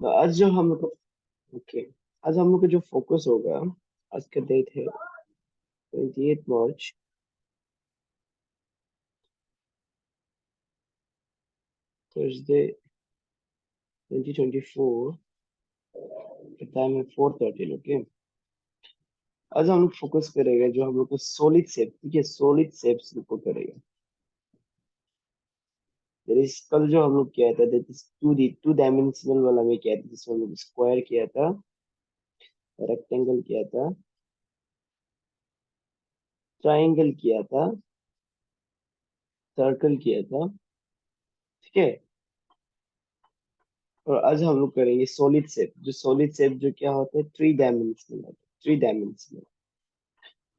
आज जो हम लोग ओके आज हम लोग का जो फोकस होगा, आज का डेट है 28 मार्च, थर्सडे 2024। टाइम है 4:13। ओके, आज हम लोग फोकस करेंगे जो हम लोग को सॉलिड शेप, ठीक है, सॉलिड शेप्स को करेगा। कल जो हम लोग किया था दैट इज टू डायमेंशनल वाला में किया था, जिसमें हम लोग स्क्वायर किया था, रेक्टेंगल किया था, ट्राइंगल किया था, सर्कल किया था, ठीक है। और आज हम लोग करेंगे सॉलिड शेप। जो सॉलिड शेप जो क्या होता है, थ्री डायमेंशनल होता है, थ्री डायमेंशनल।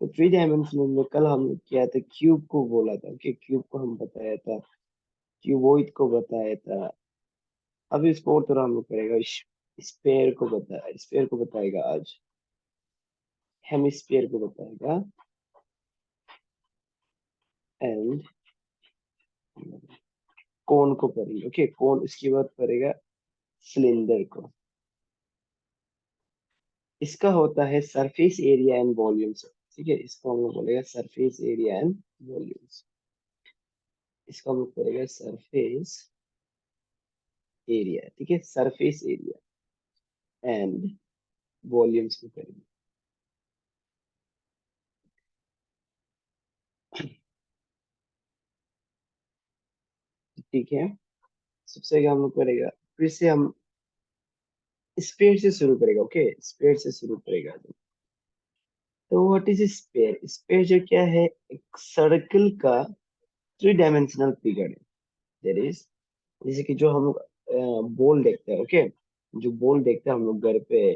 तो थ्री डायमेंशनल में कल हम लोग किया था, क्यूब को बोला था कि क्यूब को हम बताया था, क्यूबॉइड को बताया था। अभी इसको और थोड़ा हम लोग करेगा, स्पेयर को बताएगा आज, हेमिस्फीयर को बताएगा, एंड कोन को करेंगे। ओके, कोन उसके बाद करेगा सिलेंडर को। इसका होता है सरफेस एरिया एंड वॉल्यूम्स, ठीक है। इसको हम लोग बोलेगा सरफेस एरिया एंड वॉल्यूम्स। इसका हम लोग करेगा सरफेस एरिया, ठीक है, सरफेस एरिया एंड वॉल्यूम्स को करेंगे, ठीक है। सबसे आगे हम लोग करेगा, फिर से हम स्पेयर से शुरू करेगा। ओके, स्पेयर से शुरू करेगा। तो व्हाट इज स्पेयर? स्पेयर जो क्या है, एक सर्कल का थ्री डायमेंशनल फिगर है। दैट इज, जैसे कि जो हम लोग बॉल देखते हैं, ओके, जो बॉल देखते हैं हम लोग घर पे,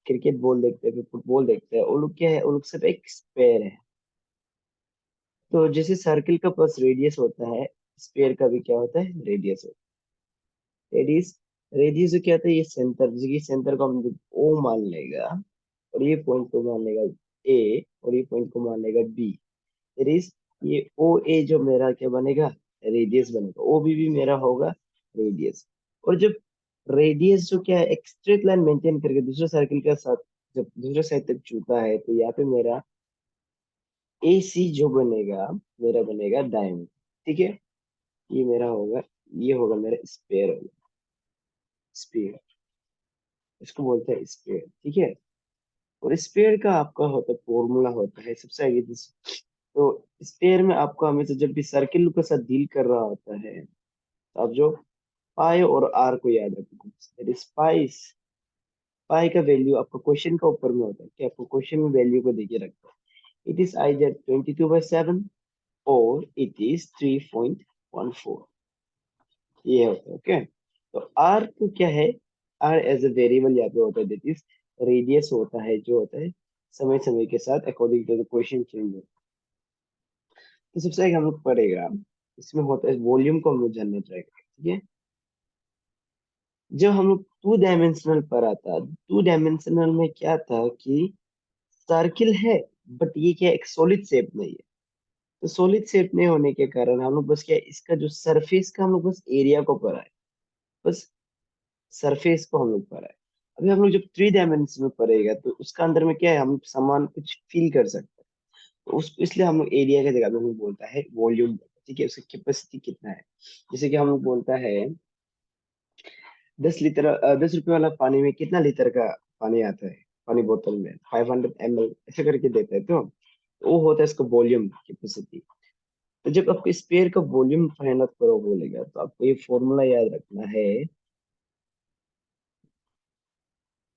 क्रिकेट बॉल देखते हैं, फुटबॉल देखते हैं, वो लोग क्या है, वो लोग सिर्फ एक स्पेयर है। तो जैसे सर्कल का पास रेडियस होता है, स्पेयर का भी क्या होता है, रेडियस होता है। रेडियस, रेडियस जो क्या होता है, ये सेंटर, जैसे कि सेंटर को हम ओ मान लेगा, और ये पॉइंट को मान लेगा ए, और ये पॉइंट को मान लेगा बी। रेडियस, ये ओ ए जो मेरा क्या बनेगा, रेडियस बनेगा। ओ बी भी मेरा होगा रेडियस। और जब रेडियस जो क्या है, एक स्ट्रेट लाइन मेंटेन करके दूसरे सर्कल के साथ जब दूसरे साइड तक छूता है, तो यहाँ पे मेरा ए सी जो बनेगा, मेरा बनेगा डायमीटर, ठीक है। ये मेरा होगा, ये होगा मेरा स्पेयर होगा, स्पेयर, इसको बोलते हैं स्पेयर, ठीक है। और स्पेयर का आपका होता है, फॉर्मूला होता है सबसे आगे तो स्पेयर में आपको हमेशा जब भी सर्किल के साथ डील कर रहा होता है, तो आप जो पाई और आर को याद रखना, दैट इज पाई। पाई का वैल्यू आपका क्वेश्चन का ऊपर में होता है कि आपको क्वेश्चन में वैल्यू को देके रखता है। इट इज आइदर 22/7 और इट इज 3.14, ये होता है। ओके, तो आर तो क्या है, आर एज अ वेरिएबल यहाँ पे होता है, दैट इज रेडियस होता है, जो होता है समय समय के साथ according to the question change होता है। तो सबसे आगे हम लोग पढ़ेगा, इसमें होता है वॉल्यूम को हम लोग जानना ट्राई करेंगे, ठीक है। जब हम लोग टू डायमेंशनल पर आता, टू डायमेंशनल में क्या था कि सर्किल है, बट ये क्या एक सॉलिड शेप नहीं है। तो सॉलिड शेप नहीं होने के कारण हम लोग बस क्या, इसका जो सरफेस का हम लोग बस एरिया को पढ़ा है, बस सरफेस को हम लोग पढ़ा है। अभी हम लोग जब थ्री डायमेंशन में पढ़ेगा, तो उसका अंदर में क्या है, हम सामान कुछ फील कर सकते हैं। तो उस इसलिए हम लोग एरिया की जगह पे हम लोग बोलता है वॉल्यूम, ठीक है, उसकी कैपेसिटी कितना है। जैसे कि हम लोग बोलता है 10 लीटर, 10 रुपए वाला पानी में कितना लीटर का पानी आता है, पानी बोतल में 500 ml ऐसे करके देता है। तो वो होता है इसका वॉल्यूम कैपेसिटी। तो जब आपको स्पेयर का वॉल्यूम फाइंड आउट करो बोलेगा, तो आपको ये फॉर्मूला याद रखना है,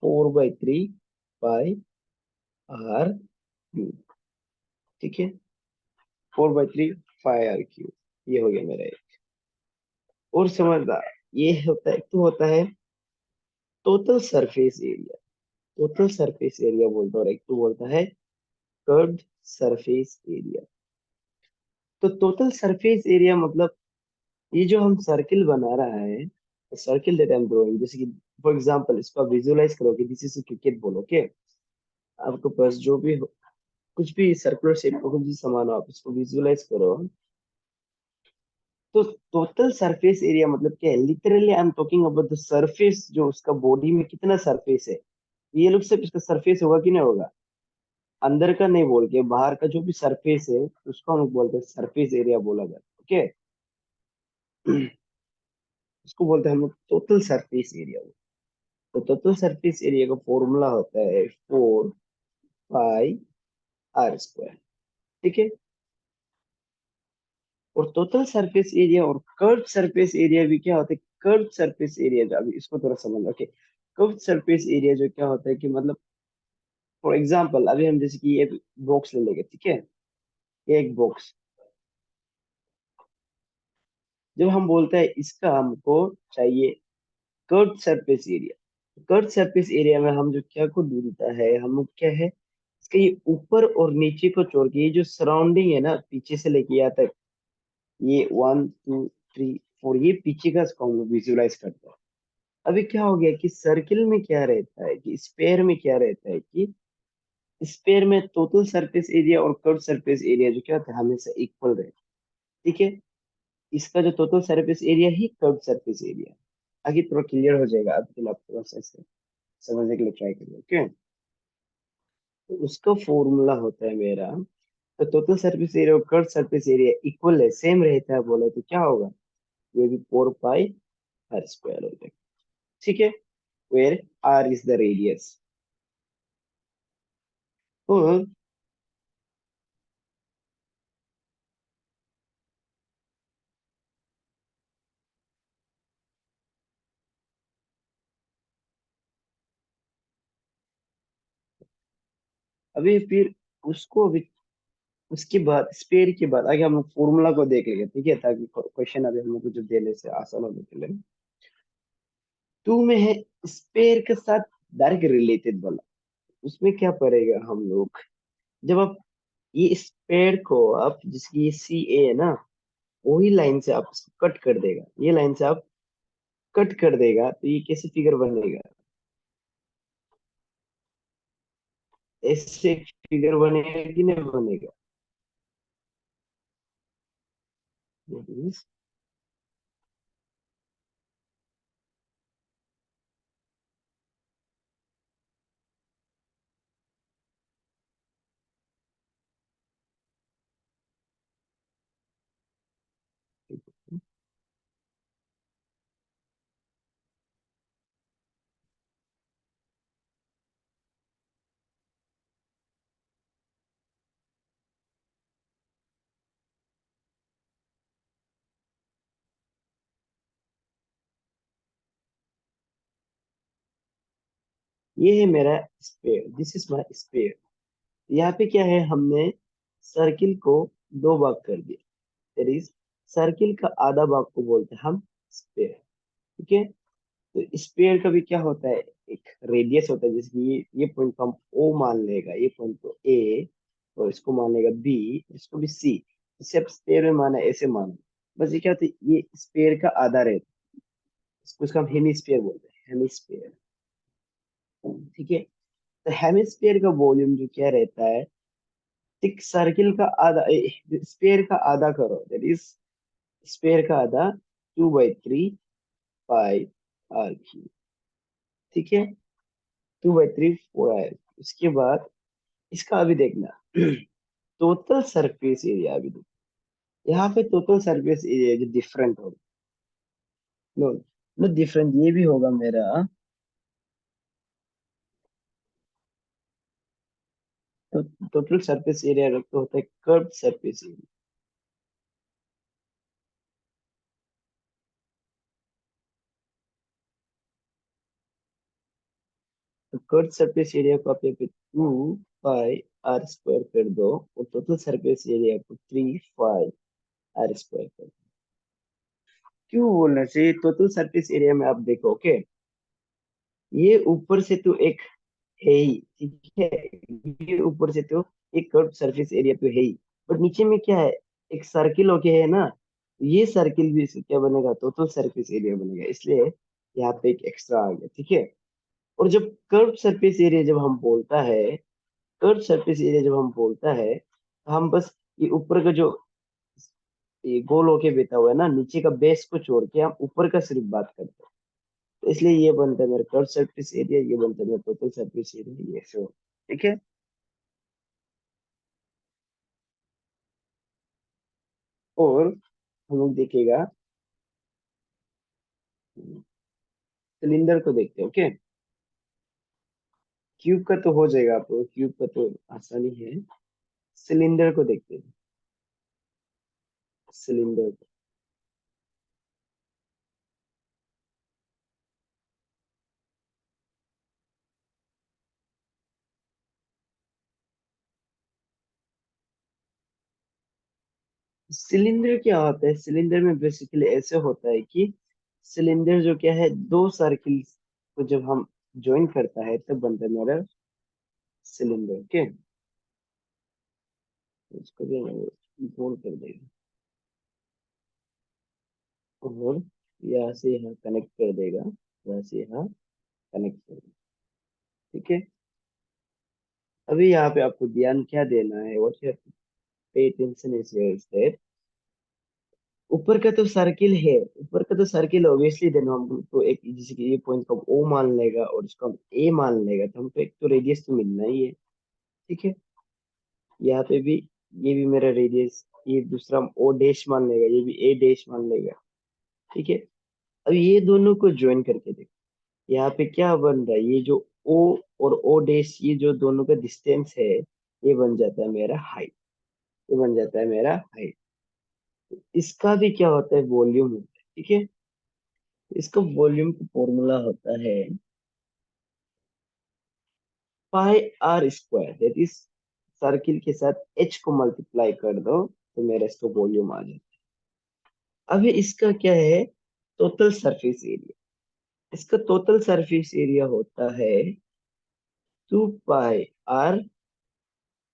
4/3 पाई आर क्यू, ठीक है, 4/3 पाई आर क्यू, ये हो गया मेरा एक। और समझदार, ये होता है, एक तो होता है total surface area, total surface area बोलता है, और एक तो बोलता है कर्व्ड सरफेस एरिया। तो टोटल सरफेस एरिया मतलब, ये जो हम सर्किल बना रहा है, circle that I am drawing, जैसे कि फॉर एग्जांपल इसको विजुअलाइज करो कि this is cricket ball. Okay, आपके पास जो भी कुछ भी सर्कुलर शेप का कुछ भी सामान हो, आप इसको विजुअलाइज करो तो टोटल सरफेस एरिया मतलब क्या है, literally I am talking about the surface, जो उसका बॉडी में कितना सरफेस है। ये लोग सिर्फ इसका सरफेस होगा कि नहीं होगा, अंदर का नहीं बोल के बाहर का जो भी सरफेस है उसको हम लोग बोलते हैं सरफेस एरिया बोला जाता है, ओके। उसको बोलते हैं हम लोग टोटल सरफेस एरिया। तो टोटल सरफेस एरिया का फॉर्मूला होता है 4 पाई r स्क्वायर, ठीक है। और टोटल सरफेस एरिया और कर्व सरफेस एरिया भी क्या होता है, कर्व सरफेस एरिया जो, अभी इसको थोड़ा समझ लो, ओके। कर्व सरफेस एरिया जो क्या होता है कि मतलब, फॉर एग्जांपल अभी हम जैसे कि ये बॉक्स ले लेंगे, ठीक है। ये एक बॉक्स, जब हम बोलते हैं इसका हमको चाहिए curve surface area, curve surface area में हम जो क्या को ढूंढता है, हम लोग क्या है, इसके ये ऊपर और नीचे को छोड़ के ये जो सराउंडिंग है ना, पीछे से लेके यहाँ तक, ये 1 2 3 4, ये पीछे का इसको हम लोग विजुलाइज करते हैं। अभी क्या हो गया कि सर्किल में क्या रहता है, कि स्पेयर में क्या रहता है कि स्पेयर में टोटल सरफेस एरिया और कर्व सरफेस एरिया जो क्या होता है हमेशा इक्वल रहता है, ठीक है। इसका जो टोटल सरफेस एरिया ही कर्व सरफेस एरिया। आगे थोड़ा क्लियर हो जाएगा, अभी आप थोड़ा सा इसे समझने के लिए ट्राई करिए, ओके। तो उसका फॉर्मूला होता है मेरा, तो टोटल सरफेस एरिया और कर्व सरफेस एरिया इक्वल है, सेम रहता है बोले तो क्या होगा, ये भी 4 पाई r स्क्वायर होता है, ठीक है। Where r is the radius. और अभी फिर उसको अभी, उसके बाद स्पेयर के बाद आगे हम लोग फॉर्मूला को देख लेंगे, ठीक है, ताकि क्वेश्चन अभी हम लोग को जो देने से आसान होने के लिए। टू में है स्पेयर के साथ डायरेक्ट रिलेटेड वाला, उसमें क्या पड़ेगा हम लोग, जब आप ये स्पेयर को आप, जिसकी ये सी ए है ना, वही लाइन से आप इसको कट कर देगा, ये लाइन से आप कट कर देगा, तो ये कैसे फिगर बनेगा, ऐसे फिगर बनेगा कि नहीं बनेगा। ये है मेरा sphere, this is my sphere. यहाँ पे क्या है, हमने सर्किल को दो भाग कर दिया, दैट इज सर्किल का आधा भाग को बोलते हैं हम स्पेयर, ठीक है। तो स्पेयर का भी क्या होता है, एक रेडियस होता है, जैसे कि ये पॉइंट को हम ओ मान लेगा, ये पॉइंट को ए, और इसको मान लेगा बी, इसको भी सी। इसे आप स्पेयर में माना, ऐसे माना, बस ये क्या होता है, ये स्पेयर का आधा रहता है, इसको हम हेमिस्फीयर बोलते हैं, हेमिस्फीयर, ठीक है। तो हेमिस्फीयर का वॉल्यूम जो क्या रहता है, एक सर्किल का आधा, स्पेयर का आधा करो, दैट इज स्पेयर का आधा 2/3 पाई r क्यूब, ठीक है। 2/3 4r। उसके बाद इसका अभी देखना, टोटल सरफेस एरिया अभी देखो, यहाँ पे टोटल सरफेस एरिया जो डिफरेंट होगा, नो नो डिफरेंट, ये भी होगा मेरा, तो टोटल सरफेस एरिया तो होता है कर्व सरफेस एरिया। तो कर्व सरफेस एरिया को आप यहाँ पे 2 पाई r स्क्वायर कर दो, और टोटल सरफेस एरिया को 3 पाई r स्क्वायर कर दो। क्यों बोलना चाहिए, टोटल सरफेस एरिया में आप देखो, ओके, ये ऊपर से तो एक है ही, ठीक है, ये ऊपर से तो एक कर्व सरफेस एरिया तो है ही, बट नीचे में क्या है, एक सर्किल होके है ना, ये सर्किल भी इसका क्या बनेगा, टोटल सरफेस एरिया बनेगा, इसलिए यहाँ पे एक एक्स्ट्रा आ गया, ठीक है। और जब कर्व सरफेस एरिया जब हम बोलता है, कर्व सरफेस एरिया जब हम बोलता है, तो हम बस ये ऊपर का जो ये गोल होके बैठा हुआ है ना, नीचे का बेस को छोड़ के हम ऊपर का सिर्फ बात करते हैं। तो इसलिए ये बनता है मेरा कर्व सरफेस एरिया, ये बनता है मेरा टोटल सरफेस एरिया, ये सो ठीक है। और हम लोग देखेगा सिलेंडर को देखते हैं, ओके। क्यूब का तो हो जाएगा, आपको क्यूब का तो आसानी है। सिलेंडर को देखते हैं, सिलेंडर। सिलेंडर क्या होता है, सिलेंडर में बेसिकली ऐसे होता है कि सिलेंडर जो क्या है, दो सर्किल को जब हम ज्वाइन करता है तब बनता है मेरा सिलेंडर, ओके। इसको भी गोल कर देगा और यहाँ से यहाँ कनेक्ट कर देगा, यहाँ से यहाँ कनेक्ट कर देगा, ठीक है। अभी यहाँ पे आपको ध्यान क्या देना है, what you pay attention is that ऊपर का तो सर्किल है, ऊपर का तो सर्किल ऑब्वियसली देना हमको एक, जैसे कि ये पॉइंट को ओ मान लेगा और इसको हम ए मान लेगा, तो हमको एक तो रेडियस तो मिलना ही है, ठीक है। यहाँ पे भी ये भी मेरा रेडियस, ये दूसरा हम ओ डैश मान लेगा, ये भी ए डैश मान लेगा, ठीक है। अब ये दोनों को ज्वाइन करके देखो, यहाँ पे क्या बन रहा है, ये जो ओ और ओ डैश, ये जो दोनों का डिस्टेंस है, ये बन जाता है मेरा हाइट, ये बन जाता है मेरा हाइट। इसका भी क्या होता है, वॉल्यूम होता है, ठीक है। इसका वॉल्यूम का फॉर्मूला होता है pi are square, that is circle के साथ एच को मल्टीप्लाई कर दो तो मेरा इसका वॉल्यूम आ जाता है। अभी इसका क्या है, टोटल सरफेस एरिया। इसका टोटल सरफेस एरिया होता है 2 pi R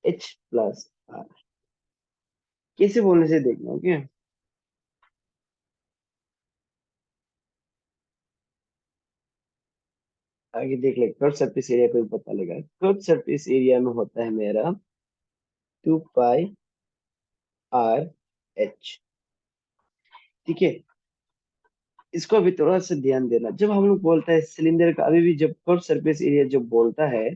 H plus are. कैसे बोलने से देखना, ओके। आगे देख ले, कर्व सरफेस एरिया को भी पता लगा, कर्व सरफेस एरिया में होता है मेरा 2 पाई आर एच, ठीक है। इसको अभी थोड़ा सा ध्यान देना, जब हम लोग बोलता है सिलेंडर का, अभी भी जब कर्व सरफेस एरिया जब बोलता है,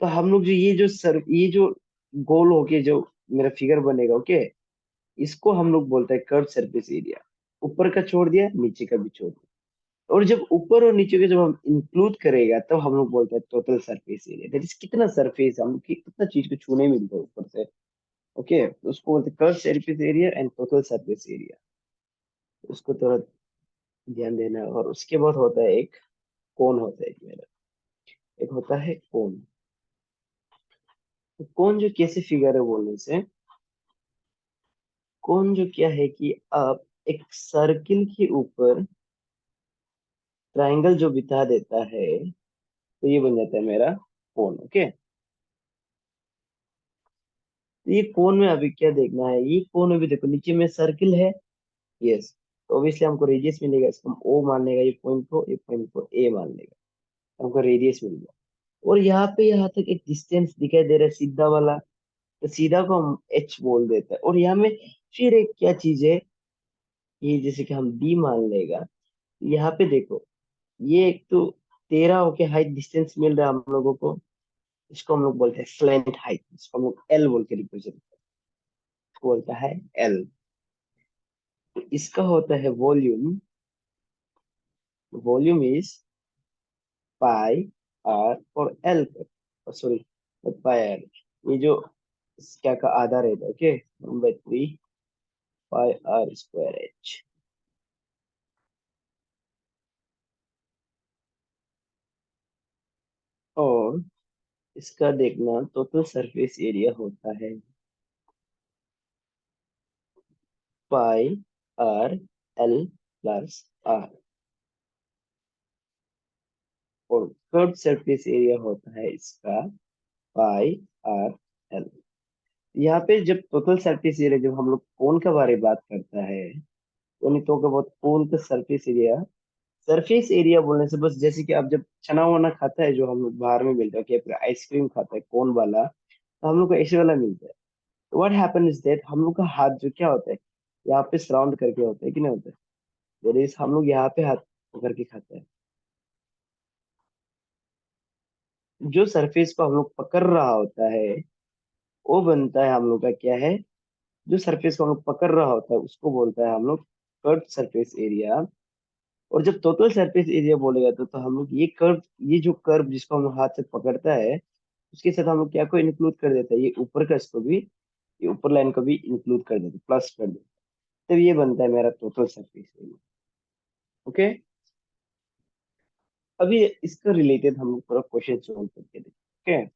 तो हम लोग जो ये जो गोल होके जो मेरा फिगर बनेगा, ओके, इसको हम लोग बोलते हैं कर्व सरफेस एरिया। ऊपर का छोड़ दिया, नीचे का भी छोड़ दिया, और जब ऊपर और नीचे के जब हम इंक्लूड करेगा तब हम लोग बोलते हैं total surface area, that is कितना सरफेस हम लोग कितना चीज को छूने मिलता है ऊपर से, ओके। उसको बोलते हैं curve surface area and total surface area. उसको थोड़ा ध्यान देना। और उसके बाद होता है एक कोण, होता है एक मेरा, एक होता है कोण। तो कोण जो कैसे फिगर है बोलने से, कोण जो क्या है कि आप एक सर्किल के ऊपर ट्रायंगल जो बिठा देता है, तो ये बन जाता है मेरा कोण, ओके। तो ये कोण में अभी क्या देखना है, ये कोण में भी देखो नीचे में सर्किल है, यस, तो ऑब्वियसली हमको रेडियस मिलेगा, इसको हम ओ मान लेगा, ये पॉइंट को ए मान लेगा, तो हमको रेडियस मिल गया। और यहाँ तक एक डिस्टेंस दिखाई दे रहा है सीधा वाला, तो सीधा को हम एच बोल देते हैं। और यहाँ में फिर एक क्या चीज है, ये जैसे कि हम डी मान लेगा, यहाँ पे देखो, ये एक तो 13 होके हाइट डिस्टेंस मिल रहा है हम लोगों को, इसको हम लोग बोलते हैं स्लैंट हाइट, इसको हम लोग एल बोल के रिप्रेजेंट करते हैं, इसको बोलता है एल। तो इसका होता है volume, volume is pi R, और एल, सॉरी, पाई आर, ये जो क्या का आधा रहता है, okay, 1/3 pi are square H. और इसका देखना टोटल सरफेस एरिया होता है pi R L plus R, और कर्व सरफेस एरिया होता है इसका पाई आर एल। यहाँ पे जब टोटल सरफेस एरिया, जब हम लोग कोन के बारे में बात करता है, तो का बहुत कोन का सरफेस एरिया, सरफेस एरिया बोलने से बस, जैसे कि आप जब चना वना खाता है जो हम लोग बाहर में मिलता है, कि फिर आइसक्रीम खाता है कोन वाला, तो हम लोग को ऐसे वाला मिलता है, व्हाट हैपन इज दैट हम लोग का हाथ जो क्या होता है, यहाँ पे सराउंड करके होता है कि नहीं होता है। That is, हम लोग यहाँ पे हाथ पकड़ के खाते हैं। जो सरफेस को हम लोग पकड़ रहा होता है वो बनता है हम लोग का क्या है, जो सरफेस को हम लोग पकड़ रहा होता है उसको बोलता है हम लोग कर्व सरफेस एरिया। और जब टोटल सरफेस एरिया बोलेगा तो हम लोग ये जो कर्व जिसको हम लोग हाथ से पकड़ता है उसके साथ हम लोग क्या को इंक्लूड कर देता है, ये ऊपर का इसको भी, ये ऊपर लाइन को भी इंक्लूड कर देते, प्लस कर देते, तब ये बनता है मेरा टोटल सरफेस एरिया। ओके, अभी इसका रिलेटेड हम लोग पूरा क्वेश्चन सॉल्व करके देखते हैं।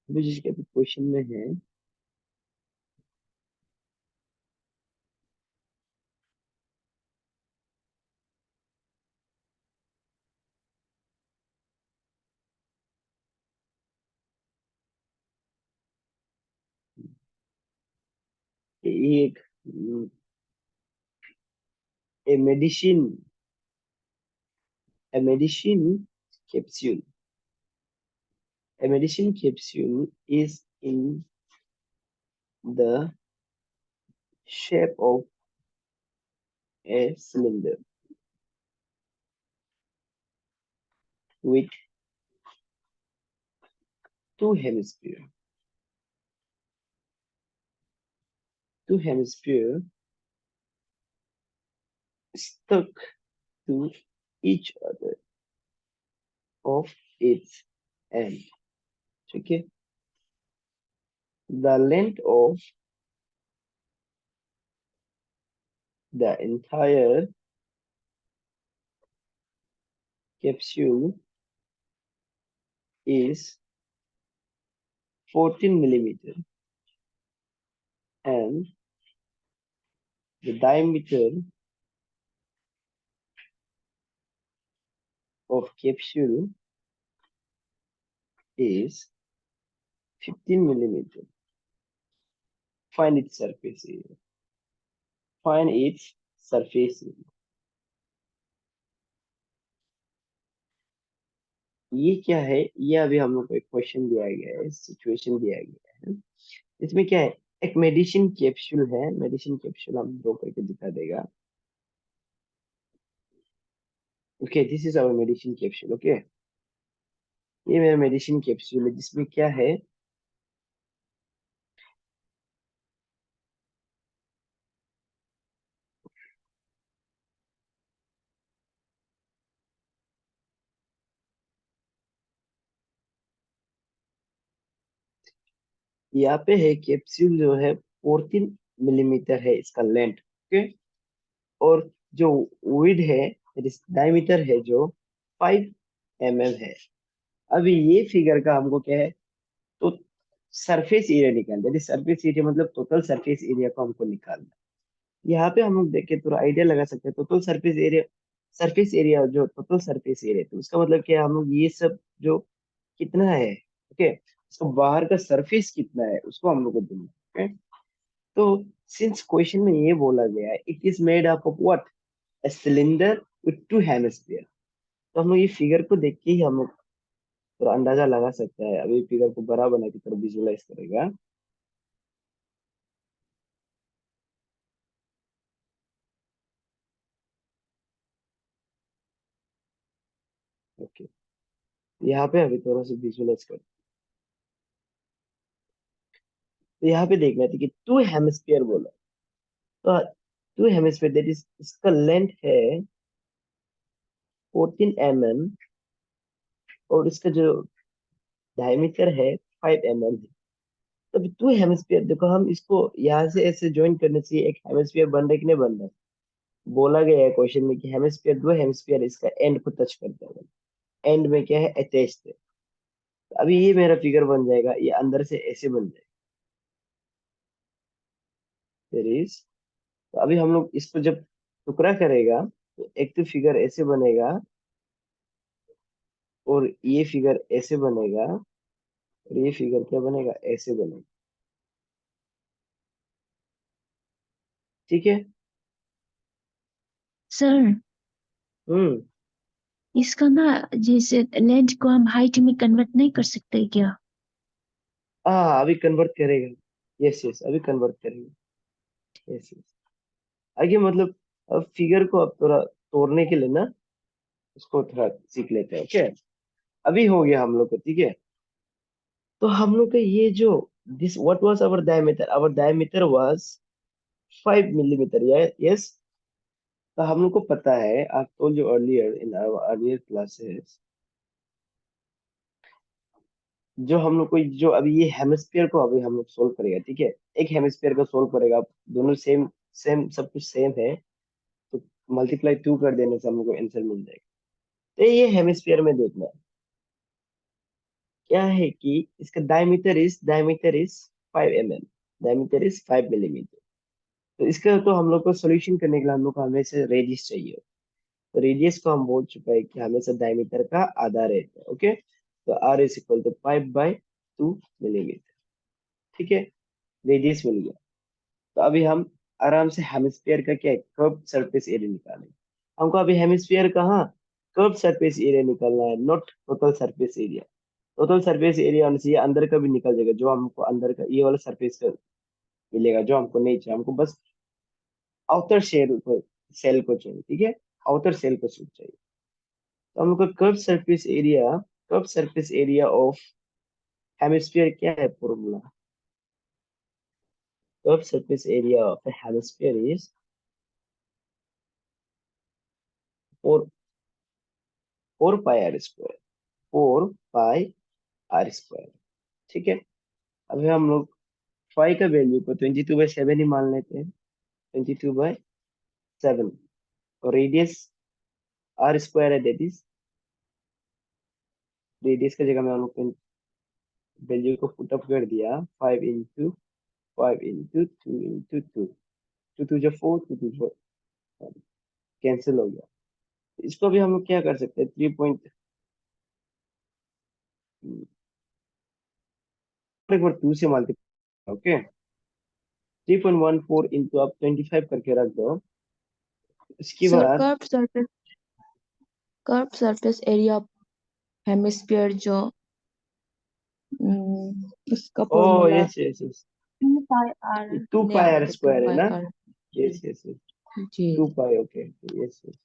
अभी जिसके क्वेश्चन में है कि एक a medicine, a medicine capsule, a medicine capsule is in the shape of a cylinder with two hemispheres. Two hemispheres stuck to each other of its end. Okay. The length of the entire capsule is 14 millimeter and the diameter of capsule is 15 millimeter. Find its surface area. Find its surface area. ये क्या है, ये अभी हम लोग को एक question दिया गया है, सिचुएशन दिया गया है। इसमें क्या है, एक मेडिसिन कैप्सूल है, मेडिसिन कैप्सूल हम ड्रॉ करके दिखा देगा। Okay, this is our medicine capsule. Okay, ये मेरा मेडिसिन कैप्सूल है जिसमें क्या है, यहाँ पे है कैप्सूल जो है 14 मिलीमीटर है इसका लेंथ। ओके, और जो विड है, डायमीटर है जो 5 mm है। अभी ये फिगर का हमको क्या है, तो सरफेस एरिया निकालना है। सरफेस एरिया मतलब टोटल सरफेस एरिया को हमको निकालना है। यहाँ पे हम लोग देख के थोड़ा आइडिया लगा सकते हैं, total surface area, surface area जो टोटल सरफेस एरिया, तो उसका मतलब क्या है, हम लोग ये सब जो कितना है, ओके, उसको बाहर का सरफेस कितना है उसको हम लोग को ढूंढना है। तो सिंस क्वेश्चन में ये बोला गया है it is made up of what, a cylinder with to hemisphere, तो हम लोग ये फिगर को देख के ही हम लोग थोड़ा अंदाजा लगा सकता है। अभी फिगर को बड़ा बना के थोड़ा विजुअलाइज करेगा। ओके, यहाँ पे अभी थोड़ा सा विजुअलाइज कर, तो यहाँ पे देखना था कि टू हेमिस्फीयर बोला, तो टू हेमिस्फीयर दैट इज, इसका लेंथ है 14 mm और इसका जो डायमीटर है 5 mm है। तो टू हेमिस्फीयर देखो, हम इसको यहाँ से ऐसे ज्वाइन करने से एक हेमिस्फीयर बन रहा है कि नहीं बन रहा है। बोला गया है क्वेश्चन में कि हेमिस्फीयर, दो हेमिस्फीयर इसका एंड को टच करता है, एंड में क्या है, अटैच्ड है। तो अभी ये मेरा फिगर बन जाएगा, ये अंदर से ऐसे बन जाएगा। देयर इज, तो अभी हम लोग इसको जब टुकड़ा करेगा तो एक तो फिगर ऐसे बनेगा और ये फिगर ऐसे बनेगा और ये फिगर क्या बनेगा, ऐसे बनेगा। ठीक है। सर, हम्म। इसका ना जैसे लेंथ को हम हाइट में कन्वर्ट नहीं कर सकते क्या? हाँ, अभी कन्वर्ट करेगा। यस यस, अभी कन्वर्ट करेगा। Yes yes. आगे मतलब, अब फिगर को अब थोड़ा तोड़ने के लिए ना, उसको थोड़ा सीख लेते हैं। ओके, अभी हो गया हम लोग को। ठीक है, तो हम लोग का ये जो, this what was our diameter was 5 millimetre. Yes. तो हम लोग को पता है, I told you earlier in our earlier classes, जो हम लोग को जो अभी ये हेमिस्फीयर को अभी हम लोग सोल्व करेगा। ठीक है, एक हेमिस्फीयर को सोल्व करेगा, दोनों सेम सेम सब कुछ सेम है, तो मल्टीप्लाई 2 कर देने से हम लोग को आंसर मिल जाएगा। तो ये हेमिस्फीयर में देखना है क्या है कि इसका diameter is 5 mm, diameter is 5 millimetre. तो इसका तो हम लोग को सोल्यूशन करने के लिए हम लोग को हमेशा रेडियस चाहिए। तो रेडियस को हम बोल चुका है कि हमेशा डायमीटर का आधा रहता है। ओके, तो R is equal to 5/2 millimetre. ठीक है, रेडियस मिल गया। तो अभी हम आराम से हेमिस्फीयर का क्या है, कर्व सरफेस एरिया निकालेंगे। हमको अभी हेमिस्फीयर का, हाँ, कर्व सरफेस एरिया निकालना है, not total surface area. Total surface area होने से ये अंदर का भी निकल जाएगा, जो हमको अंदर का ये वाला सरफेस का मिलेगा, जो हमको नहीं चाहिए। हमको बस आउटर सेल को चाहिए। ठीक है, आउटर सेल को सिर्फ चाहिए। तो हम लोग का curve surface area of hemisphere क्या है formula? Curve surface area of hemisphere is 4 4 pi are square, 4 pi are square. ठीक है, अभी हम लोग फाई का वैल्यू को 22/7 ही मान लेते हैं। 22/7, और रेडियस आर स्क्वायर है, दैट इज, रेडियस की जगह में हम लोग वैल्यू को पुट अप कर दिया, 5 इंटू 2 इंटू 2 जो 4, 2 कैंसिल हो गया। इसको भी हम लोग क्या कर सकते हैं, 3 पॉइंट, एक बार 2 से मल्टीप्लाई। ओके, 3.14 इंटू आप 25 करके रख दो। इसके सर, बाद, curve surface area of hemisphere जो उसका ओ formula yes yes yes, 2 pi R two ले पाई आर आएंगे, टू स्क्वायर है पाई ना। आर यस यस यस, जी। 2 पाई। ओके, यस यस,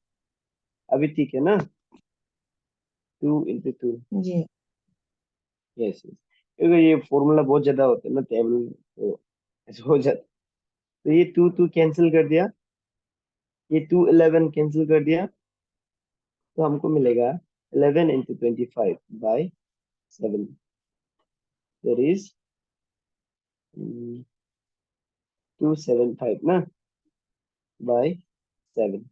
अभी ठीक है ना, 2 इंटू 2। जी। यस यस, क्योंकि ये फॉर्मूला बहुत ज्यादा होता है ना टेबल, तो ऐसे हो जाता। तो ये 2 2 कैंसिल कर दिया, ये 2 11 कैंसिल कर दिया, तो हमको मिलेगा 11 इंटू 25/7, दैट इज 275 ना, बाय 7।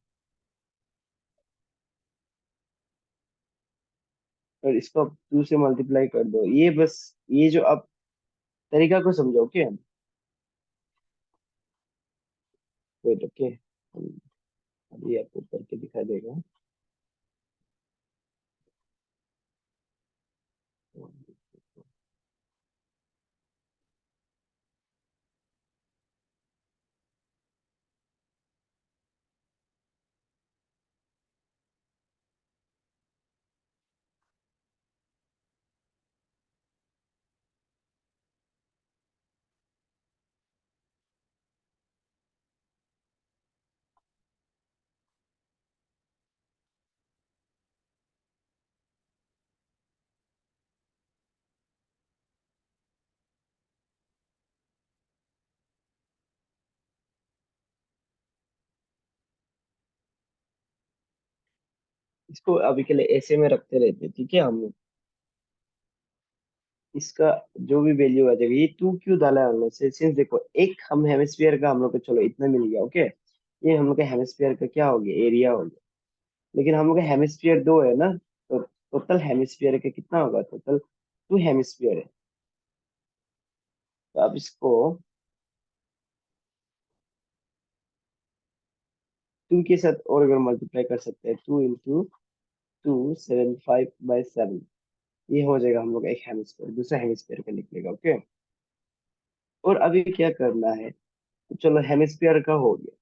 और इसको आप 2 से मल्टीप्लाई कर दो। ये बस, ये जो आप तरीका को समझो। Okay, wait. ओके, अभी आपको करके दिखा देगा। इसको अभी के लिए ऐसे में रखते रहते हैं। ठीक है, हम लोग इसका जो भी वैल्यू आ जाएगा, ये 2 क्यों डाला है हमने से, सिंस देखो, एक हम हेमिस्फीयर का हम लोग को चलो इतना मिल गया। ओके, ये हम लोग का हेमिस्फीयर का क्या हो गया, एरिया हो गया। लेकिन हम लोग का हेमिस्फीयर 2 है ना, तो टोटल हेमिस्फीयर का कितना होगा, टोटल 2 हेमिस्फीयर है। तो अब इसको 2 के साथ और अगर मल्टीप्लाई कर सकते हैं, 2 इंटू 2, 75/7, ये हो जाएगा हम लोग का एक हेमिस्फीयर, दूसरा हेमिस्फीयर का निकलेगा। ओके, और अभी क्या करना है, तो चलो हेमिस्फीयर का हो गया।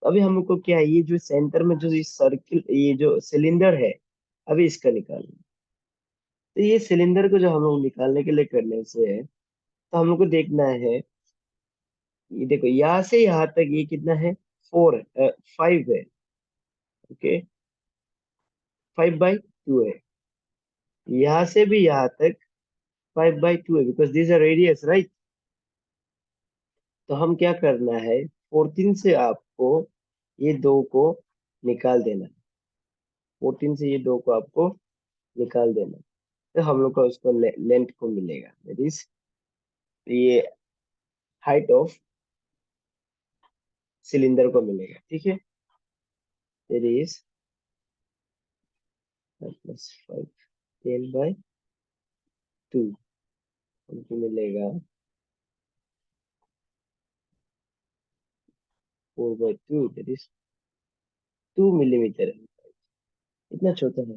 अभी हमको क्या है, ये जो सेंटर में जो ये सर्किल, ये जो सिलेंडर है, अभी इसका निकालना। तो ये सिलेंडर को जो हम लोग निकालने के लिए करने से है, तो हम लोग को देखना है, ये देखो यहाँ से यहाँ तक ये कितना है, 5 है। ओके, 5/2 है। यहाँ से भी यहाँ तक 5/2 है, because this R radius, right. तो हम क्या करना है, 14 से आपको ये दो को निकाल देना है। 14 से ये दो को आपको निकाल देना है। तो हम लोग का उसको लेंथ को मिलेगा, दैट इज ये हाइट ऑफ सिलेंडर को मिलेगा, ठीक है। दैट इज 5 + 5, 10/2 हमको मिलेगा 4/2, दैट इज 2 मिलीमीटर। इतना छोटा है,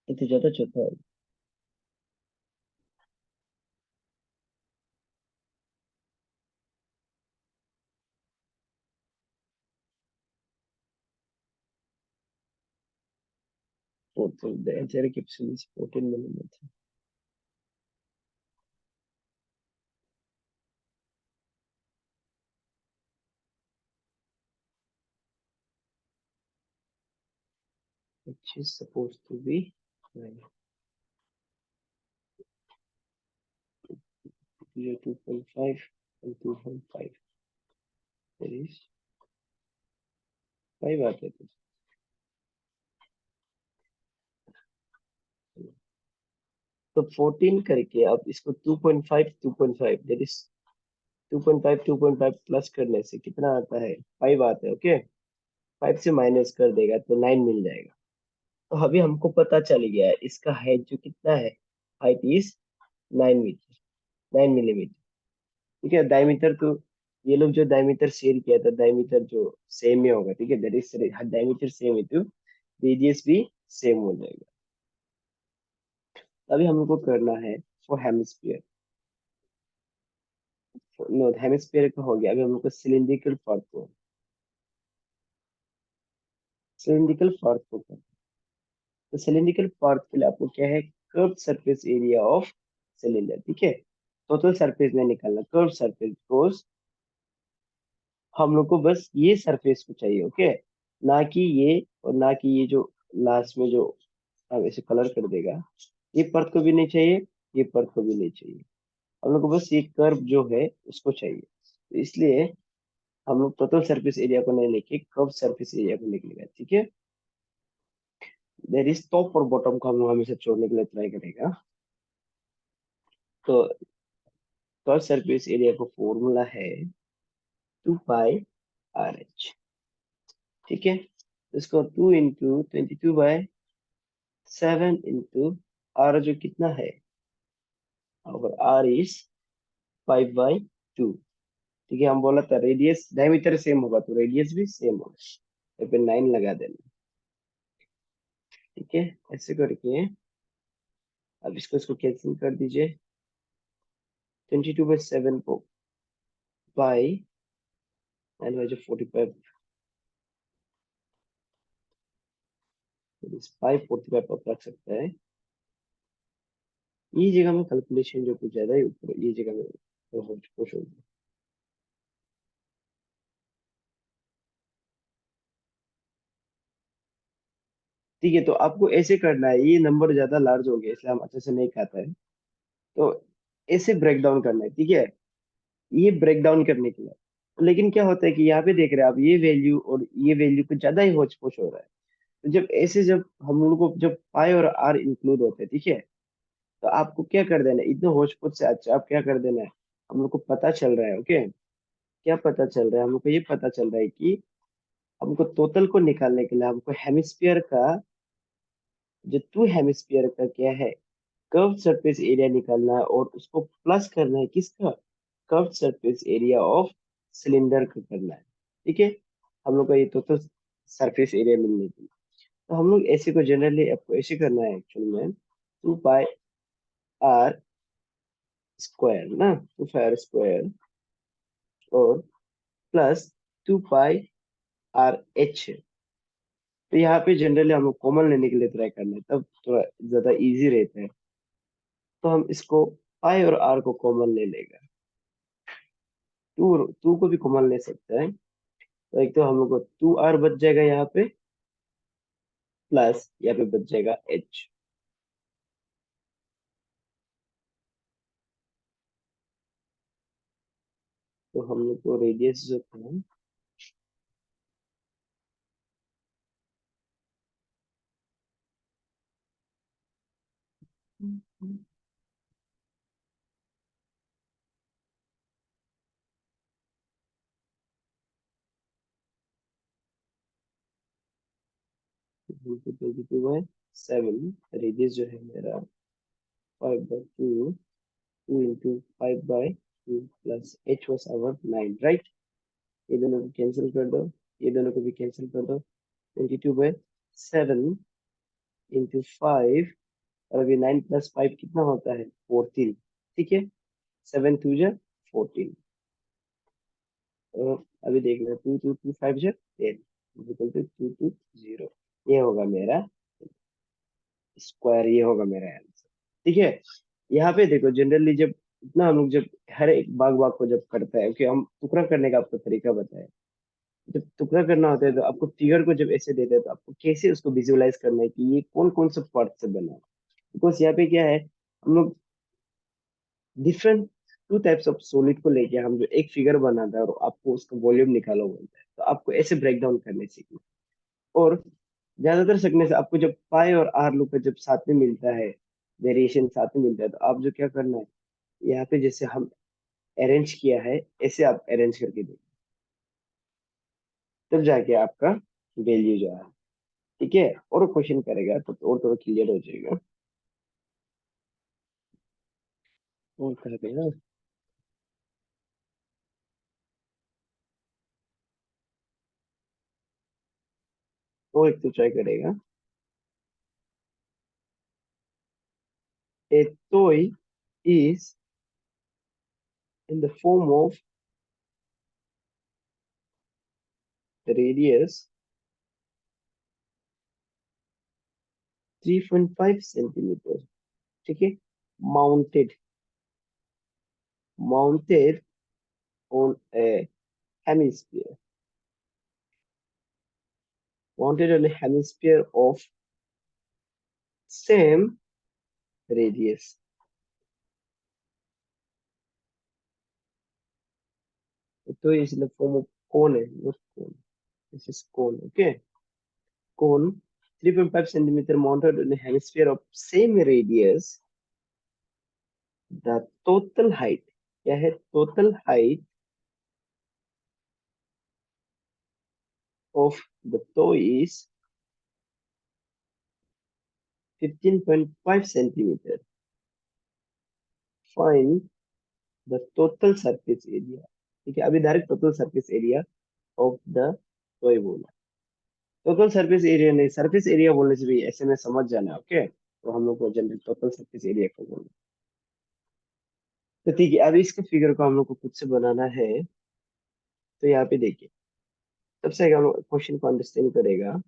इतना ज्यादा छोटा है। 14, the entire capsule is 14 millimeter. Which is supposed to be 9. 2.5 and 2.5. There is 5 आता है। तो 14 करके अब इसको 2.5 2.5, दैट इज 2.5 प्लस करने से कितना आता है, 5 आता है। ओके, 5 से माइनस कर देगा तो 9 मिल जाएगा। तो अभी हमको पता चल गया है इसका हाइट जो कितना है, हाइट इज 9 मीटर, 9 मिलीमीटर। ठीक है, डायमीटर तो ये लोग जो डायमीटर शेयर किया था, डायमीटर जो सेम ही होगा, ठीक है। दैट इज डायमीटर सेम है तो रेडियस भी सेम हो जाएगा। अभी हमको करना है फॉर हेमिस्फीयर। नो, हेमिस्फीयर का हो गया, अभी हमको सिलिंड्रिकल पार्ट को, सिलिंड्रिकल पार्ट को करना है। तो सिलिंड्रिकल पार्ट के लिए आपको क्या है, curve surface area of cylinder, ठीक है। टोटल सरफेस नहीं निकालना, कर्व सरफेस, बिकॉज हम लोग को बस ये सरफेस को चाहिए, ओके। ना कि ये, और ना कि ये जो लास्ट में जो अब ऐसे कलर कर देगा, ये परत को भी नहीं चाहिए, ये परत को भी नहीं चाहिए। हम लोग को बस ये कर्व जो है उसको चाहिए, तो इसलिए हम लोग टोटल सरफेस एरिया को नहीं लेके कर्व सरफेस एरिया को निकलेगा, ठीक है। देर इज टॉप और बॉटम को हम लोग हमेशा छोड़ने के लिए ट्राई करेगा। तो कर्व सरफेस एरिया का फॉर्मूला है 2πRH, ठीक है। इसको 2 × 22/7 जो कितना है, और R इज 5/2, ठीक है। हम बोला था रेडियस डायमीटर सेम होगा तो रेडियस भी सेम होगा, तो पे 9 लगा देना, ठीक है। ऐसे करके अब इसको कैंसिल कर दीजिए। 22/7 को बाई 9/45, 545 आप रख सकता है। ये जगह में कैलकुलेशन जो कुछ ज्यादा ही ऊपर, ये जगह में खुश होगी। ठीक है, तो आपको ऐसे करना है, ये नंबर ज्यादा लार्ज हो गया इसलिए हम अच्छे से नहीं खाता है, तो ऐसे ब्रेक डाउन करना है, ठीक है। ये ब्रेक डाउन करने के लिए, लेकिन क्या होता है कि यहाँ पे देख रहे हैं आप, ये वैल्यू और ये वैल्यू कुछ ज्यादा ही होच पोच हो रहा है। तो जब ऐसे, जब हम लोग को जब पाई और आर इंक्लूड होते हैं, ठीक है, तो आपको क्या कर देना है, इतने होच पोच से अच्छा आप क्या कर देना है, हम लोग को पता चल रहा है, ओके। क्या पता चल रहा है, हम लोग को ये पता चल रहा है कि हमको टोटल को निकालने के लिए हमको हेमिस्फीयर का, जो टू हेमिस्फीयर का क्या है, कर्व सरफेस एरिया निकालना है, और उसको प्लस करना है किसका, curve surface area of cylinder का करना है, ठीक है। हम लोग का ये टोटल सरफेस एरिया मिलने के लिए, तो हम लोग ऐसे को जनरली आपको ऐसे करना है एक्चुअल में, 2πr² ना, 2πr² और प्लस 2 पाई r h है। तो यहाँ पे जनरली हम लोग कॉमन लेने के लिए ट्राई करना है, तब थोड़ा ज्यादा इजी रहता है। तो हम इसको पाई और आर को कॉमन ले लेगा। टू टू को भी कॉमन ले सकते हैं। तो एक तो हम लोग को 2r बच जाएगा यहाँ पे, प्लस यहाँ पे बच जाएगा h। तो हम लोग को रेडियस जो था, twenty two by seven, radius जो है मेरा 5/2, 2 into 5/2 plus h was our 9, right. ये दोनों को कैंसिल कर दो, ये दोनों को भी कैंसिल कर दो। 22/7 इंटू 5, और अभी 9 + 5 कितना होता है, 14। ठीक है, 7 2 जा 14। और अभी देख लो, 2 2 2 5 जा 10, इक्वल टू 2 2 0। ये होगा मेरा स्क्वायर, ये होगा मेरा आंसर। ठीक है। यहाँ पे देखो, जनरली जब इतना हम लोग जब हर एक बाग बाग को जब करता है, कि हम टुकड़ा करने का आपको तरीका बताया। जब टुकड़ा करना होता है तो आपको फिगर को जब ऐसे देते हैं तो आपको कैसे उसको विजुअलाइज करना है कि ये कौन कौन सा पार्ट से बना है। बिकॉज यहाँ पे क्या है, हम लोग डिफरेंट 2 टाइप्स ऑफ सॉलिड को लेके हम जो एक फिगर बनाता है और आपको उसका वॉल्यूम निकालो बोलता है, तो आपको ऐसे ब्रेक डाउन करने सीखना। और ज्यादातर सीखने से आपको जब पाई और आर लोग का जब साथ में मिलता है, वेरिएशन साथ में मिलता है, तो आप जो क्या करना है, यहाँ पे जैसे हम अरेंज किया है, ऐसे आप अरेंज करके देखो, तब जाके आपका वैल्यू जो है। ठीक है, और क्वेश्चन करेगा तो और थोड़ा क्लियर हो जाएगा। और करेगा, और एक तो ट्राई करेगा। A toy is in the form of the radius 3.5 centimeter। ठीक है, mounted mounted on a hemisphere, mounted on a hemisphere of same radius। तो is in the form of cone है, not cone, this is cone, okay। cone 3.5 centimeter mounted on a hemisphere of same radius, the total height, क्या है, total height of the toe is 15.5 centimeter। Find the total surface area। ठीक है, अभी direct total surface area of the toy बोला। Total surface area नहीं, surface area बोलने से भी ऐसे में समझ जाना, ओके। तो हम लोग को जनरल टोटल सरफेस एरिया को बोलना। तो ठीक है, अभी इसके फिगर को हम लोग को खुद से बनाना है। तो यहाँ पे देखिए, सबसे आगे हम लोग क्वेश्चन को अंडरस्टैंड करेगा।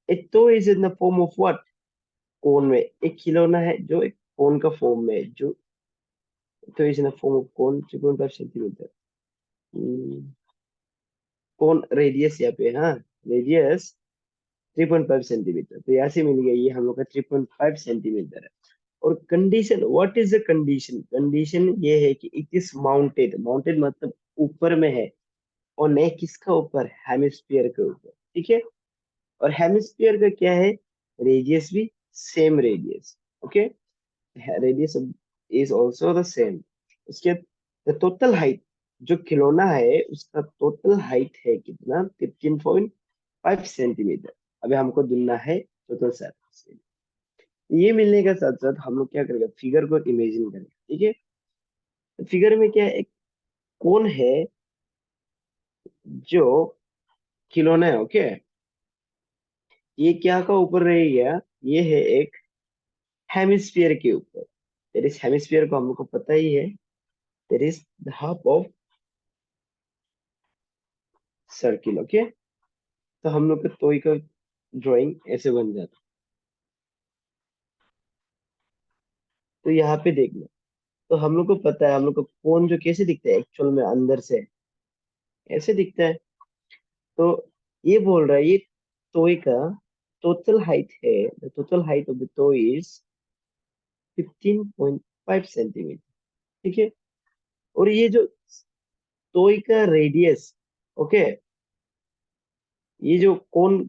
ए तो is in the form of what, cone में एक खिलौना है जो एक कोन का फॉर्म में है, जो तो is in the form of cone 3.5 centimetre. Cone radius यहाँ पे, हाँ, रेडियस 3.5 सेंटीमीटर, तो यहाँ से मिल गया ये हम लोग का 3.5 सेंटीमीटर है। और condition, what is the condition, condition ये है कि इट इज माउंटेड, माउंटेड मतलब ऊपर में है। और नहीं किसका ऊपर, हेमिस्फीयर के ऊपर। ठीक है, और हेमिस्फीयर का क्या है, रेडियस भी same radius, okay, radius is also the same. उसके टोटल हाइट, जो खिलौना है उसका टोटल हाइट है कितना, 15.5 सेंटीमीटर। अभी हमको ढूंढना है टोटल सरफेस। ये मिलने के साथ साथ हम लोग क्या करेंगे, फिगर को इमेजिन करेंगे। ठीक है, फिगर में क्या है, एक कोन है जो खिलौना है, ओके। ये क्या का ऊपर रहेगा, ये है एक हेमिस्फीयर के ऊपर। देयर इज हेमिस्फीयर को हम लोग को पता ही है, there is the half of circle. Okay, तो हम लोग का टॉय का ड्राइंग ऐसे बन जाता। तो यहाँ पे देखना, तो हम लोग को पता है हम लोग को कोन जो कैसे दिखता है एक्चुअल में अंदर से ऐसे दिखता है। तो ये बोल रहा है ये टॉय का टोटल हाइट है, the total height of the toy is 15.5 centimetre. ठीक है, और ये जो टॉय का रेडियस, ओके, ये जो कौन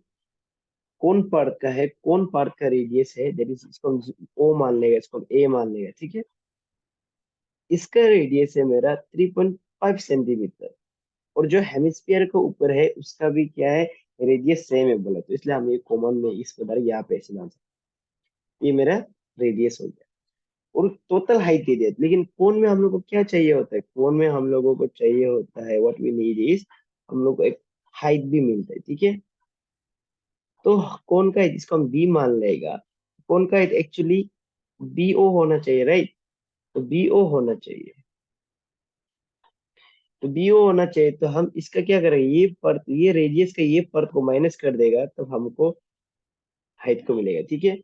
कौन पार्ट का है, कौन पार्ट का रेडियस है, दैट इज, इसको हम ओ मान लेगा, इसको हम ए मान लेगा। ठीक है, इसका रेडियस है मेरा 3.5 सेंटीमीटर, और जो हेमिस्फीयर के ऊपर है उसका भी क्या है, रेडियस सेम है बोला, तो इसलिए हम ये कॉमन में इस प्रकार यहाँ पे ऐसे मान सकते हैं। ये मेरा रेडियस हो गया, और टोटल हाइट दे दिया। लेकिन कोन में हम लोग को क्या चाहिए होता है, कोन में हम लोगों को चाहिए होता है, व्हाट वी नीड इज, हम लोग को एक हाइट भी मिलता है। ठीक है, तो कोन का जिसको हम बी मान लेगा, कोन का एक्चुअली बी ओ होना चाहिए, राइट। तो बी ओ होना चाहिए, तो बी ओ होना चाहिए, तो हम इसका क्या करेंगे, ये पर्त, ये रेडियस का ये पर्त को माइनस कर देगा, तब हमको हाइट को मिलेगा। ठीक है,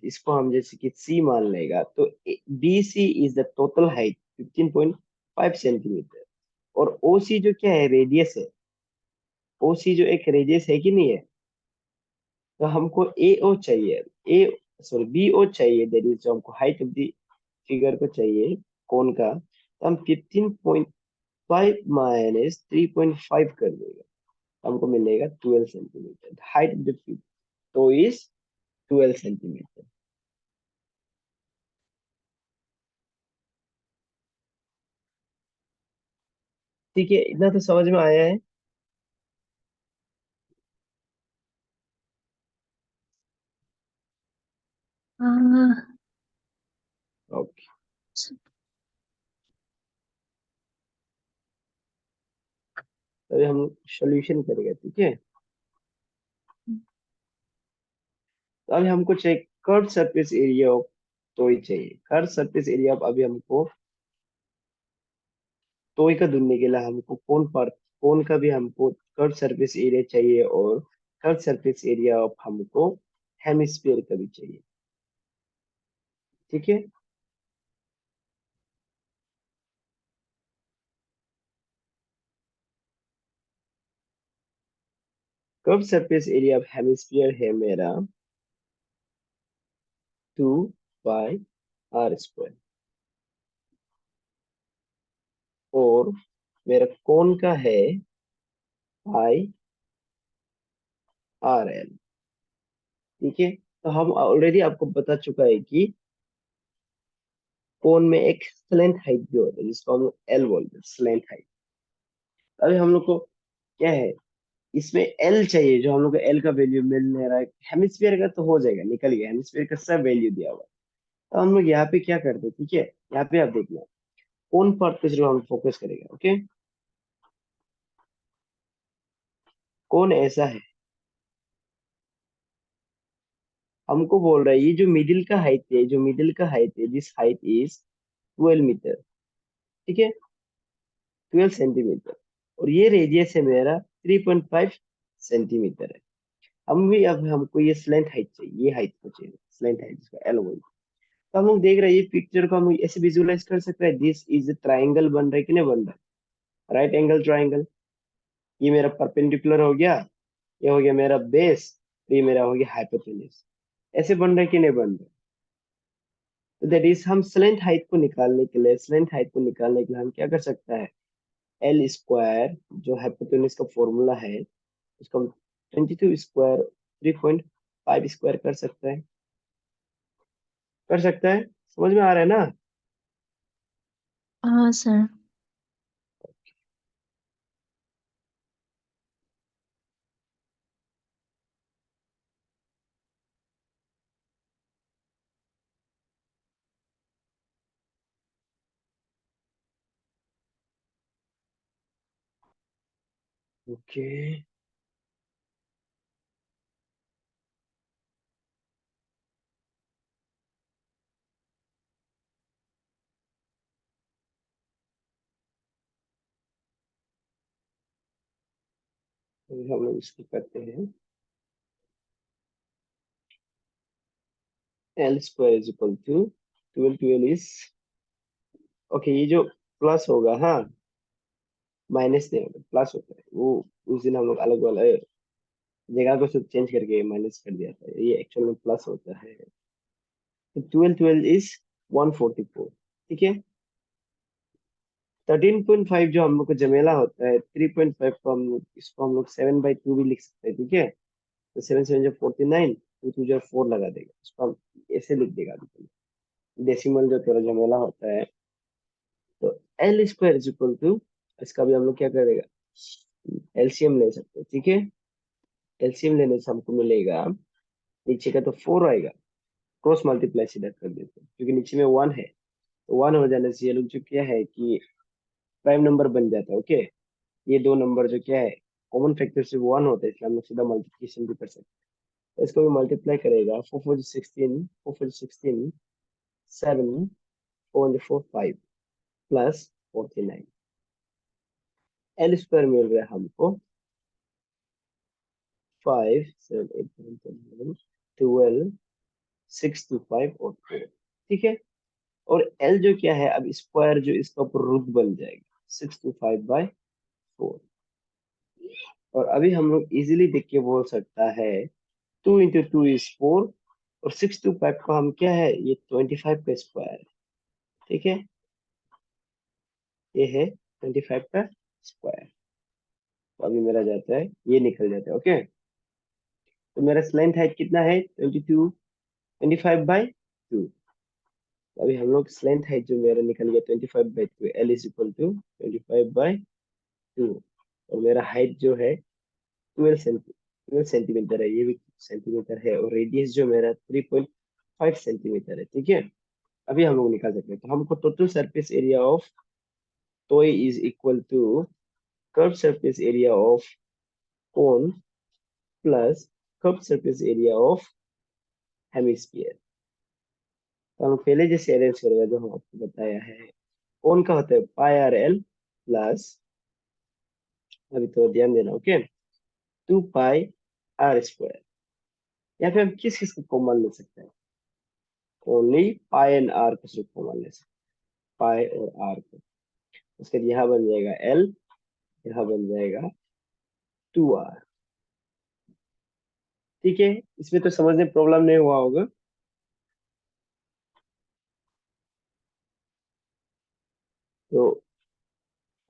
इसको हम जैसे कि सी मान लेगा, तो B C is the total height 15.5 centimetre, और ओ सी जो क्या है, रेडियस है, ओ सी जो एक रेडियस है कि नहीं है, तो हमको ए ओ चाहिए, ए सॉरी बी ओ चाहिए, दैट इज जो हमको हाइट ऑफ द फिगर को चाहिए कोन का, तो हम 15.5 माइनस 3.5 कर देगा, तो हमको मिलेगा 12 centimetre. Height of the figure तो इज 12 सेंटीमीटर। ठीक है, इतना तो समझ में आया है। हाँ। ओके, अभी हम सॉल्यूशन करेंगे। ठीक है, तो अभी हमको चाहिए कर्व सरफेस एरिया ऑफ, तो ही चाहिए कर्व सरफेस एरिया ऑफ। अभी हमको टॉय का ढूंढने के लिए हमको कौन पर, कौन का भी हमको कर्व सरफेस एरिया चाहिए, और कर्व सरफेस एरिया ऑफ हमको हेमिस्फीयर का भी चाहिए। ठीक है, curve surface area of hemisphere है मेरा 2 पाई r स्क्वायर, और मेरा कौन का है पाई r l। ठीक है, तो हम ऑलरेडी आपको बता चुका है कि कोन में एक स्लेंट हाइट भी होता है, जिसको हम एल बोलते हैं, स्लेंट हाइट। अभी हम लोग को क्या है, इसमें एल चाहिए, जो हम लोग को एल का वैल्यू मिल नहीं रहा है। हेमिस्फीयर का तो हो जाएगा, निकल गया, हेमिस्फीयर का सब वैल्यू दिया हुआ है। तो हम लोग यहाँ पे क्या करते हैं, ठीक है, यहाँ पे आप देखना कौन पार्ट पे सिर्फ हम फोकस करेगा। ओके, कौन ऐसा है, हमको बोल रहा है ये जो मिडिल का हाइट है, जो मिडिल का हाइट है, दिस हाइट इज 12 मीटर। ठीक है, 12 सेंटीमीटर, और ये रेडियस है मेरा 3.5 सेंटीमीटर है। हम भी अब हमको ये स्लेंट हाइट चाहिए, ये हाइट को चाहिए, स्लेंट हाइट जिसका एल बोलते हैं। तो हम लोग देख रहे हैं ये पिक्चर को हम लोग ऐसे विजुअलाइज कर सकते हैं, दिस इज ट्राइंगल बन रहा है कि नहीं बन रहा है, राइट एंगल ट्राइंगल। ये मेरा परपेंडिकुलर हो गया, ये हो गया मेरा बेस, ये मेरा हो गया हाइपोटेन्यूज। ऐसे बन रहा है कि नहीं बन रहा है? तो दैट इज हम स्लेंट हाइट को निकालने के लिए, स्लेंट हाइट को निकालने के लिए हम क्या कर सकता है, एल स्क्वायर जो हाइपोटेन्यूज का फॉर्मूला है, उसको हम 22 स्क्वायर 3.5 स्क्वायर कर सकते हैं, कर सकता है। समझ में आ रहा है ना? हाँ सर। ओके, तो हम लोग इसको करते हैं L square is equal to 12 is okay. ये जो प्लस होगा, हाँ, माइनस नहीं होगा, प्लस होता है वो। उस दिन हम लोग अलग वाला जगह को सब चेंज करके माइनस कर दिया था, ये एक्चुअल में प्लस होता है। तो 12 इज 144, ठीक है। 13.5 जो हम लोग को जमेला होता है, 3.5 को हम लोग, इसको हम लोग 7/2 भी लिख सकते हैं, ठीक है। तो 7 7 जो 49, 2 2 जो 4 लगा देगा, इसको हम ऐसे लिख देगा अभी। डेसिमल जो थोड़ा जमेला होता है, तो L square is equal to, इसका भी हम लोग क्या करेगा, एलसीएम ले सकते हैं, ठीक है। एलसीएम लेने से हमको मिलेगा, नीचे का तो 4 आएगा, क्रॉस मल्टीप्लाई सीधा कर देते हैं क्योंकि नीचे में 1 है, तो 1 हो जाने से ये लोग जो क्या है कि प्राइम नंबर बन जाता है, ओके। ये दो नंबर जो क्या है, कॉमन फैक्टर से 1 होता है, इसलिए हम लोग सीधा मल्टीप्लिकेशन भी कर सकते हैं। तो इसको भी मल्टीप्लाई करेगा, 4 4 16, 4 4 16, 7, 4 4 5 प्लस 49। एल स्क्वायर मिल रहा है हमको 5 7 8 9 10 11 12 6 2 5 और 4, ठीक है। और एल जो क्या है, अब स्क्वायर जो इसका ऊपर रूट बन जाएगा 625/4। और अभी हम लोग इजीली देख के बोल सकता है 2 × 2 इज 4, और 625 को हम क्या है, ये 25 का स्क्वायर है, ठीक है। ये है 25 का स्क्वायर। तो अभी मेरा जाता है, ये निकल जाता है, ओके। तो मेरा स्लेंथ हाइट कितना है, 25/2। अभी हम लोग स्लेंथ हाइट जो मेरा निकल गया 25/2, एल इज इक्वल टू 25/2। और मेरा हाइट जो है 12 सेंटीमीटर है, ये भी सेंटीमीटर है, और रेडियस जो मेरा 3.5 सेंटीमीटर है, ठीक है। अभी हम लोग निकाल सकते हैं, तो हमको total surface area of toy is equal to curve surface area of cone plus curve surface area of hemisphere. तो हम पहले जैसे अरेंज करेगा जो हम आपको बताया है, कोन का होता है पाई आर एल प्लस, अभी तो ध्यान देना, ओके, 2 पाई r²। या फिर हम किस किस को कॉमन ले सकते हैं, ओनली पाई एंड आर को सिर्फ कॉमन ले सकते हैं, पाई और आर को। उसके बाद यहाँ बन जाएगा एल, यहाँ बन जाएगा 2r, ठीक है। इसमें तो समझने प्रॉब्लम नहीं हुआ होगा। तो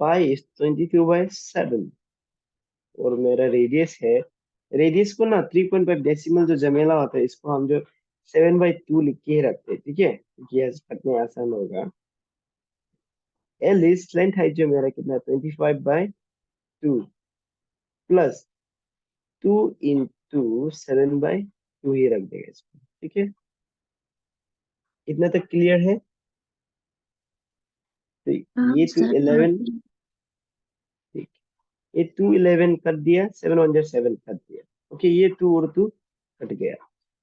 पाई इज 22/7, और मेरा रेडियस है, रेडियस को ना 3.5 डेसिमल जो जमेला होता है, इसको हम जो 7/2 लिख के ही रखते हैं, ठीक है, क्योंकि ऐसे करने आसान होगा। एल इज लेंथ हाइट जो मेरा कितना 25/2 प्लस 2 × 7/2 ही रख देगा इसको, ठीक है। इतना तक क्लियर है। तो हाँ ये सर, थोड़ा 211, ठीक, ये 211 कर दिया, 7 1 7 कर दिया, ओके। ये 2 और 2 कट गया,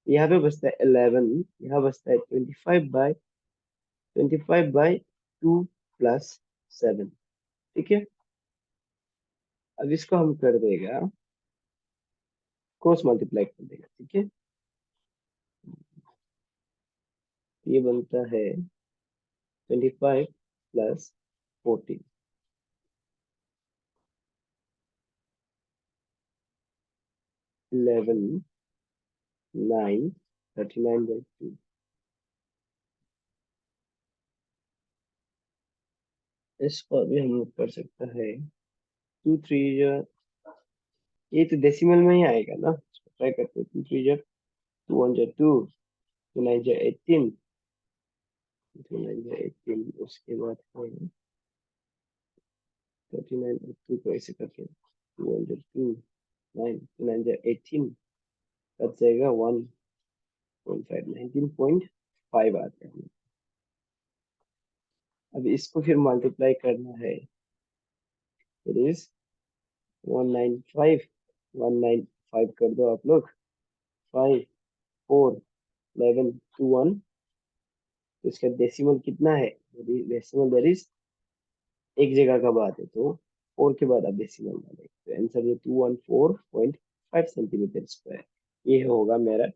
यहाँ पे बचता है 11, यहाँ बचता है 25/2 प्लस 7, ठीक है। अब इसको हम कर देगा, क्रॉस मल्टीप्लाई कर देगा, ठीक है। ये बनता है 25 + 14, 11 9 39/2। इसको अभी हम लोग कर सकता है 2 3 ये तो डेसिमल में ही आएगा ना, ट्राई करते हैं। 2 3 2 1 2, 2 9 18, 2 9 18, उसके बाद है 39 और 2 को ऐसे करके 2 1 2 9 2 9 18 कट जाएगा 1.5, 19.5 आता है। अब इसको फिर मल्टीप्लाई करना है, इट इज 195, 195 कर दो आप लोग, 5 4 11 2 1। तो इसका डेसिमल कितना है, डेसिमल दैट इज एक जगह का बात है, तो 4 के बाद आप डेसिमल डालें तो आंसर है 214.5 सेंटीमीटर स्क्वायर। ये होगा मेरा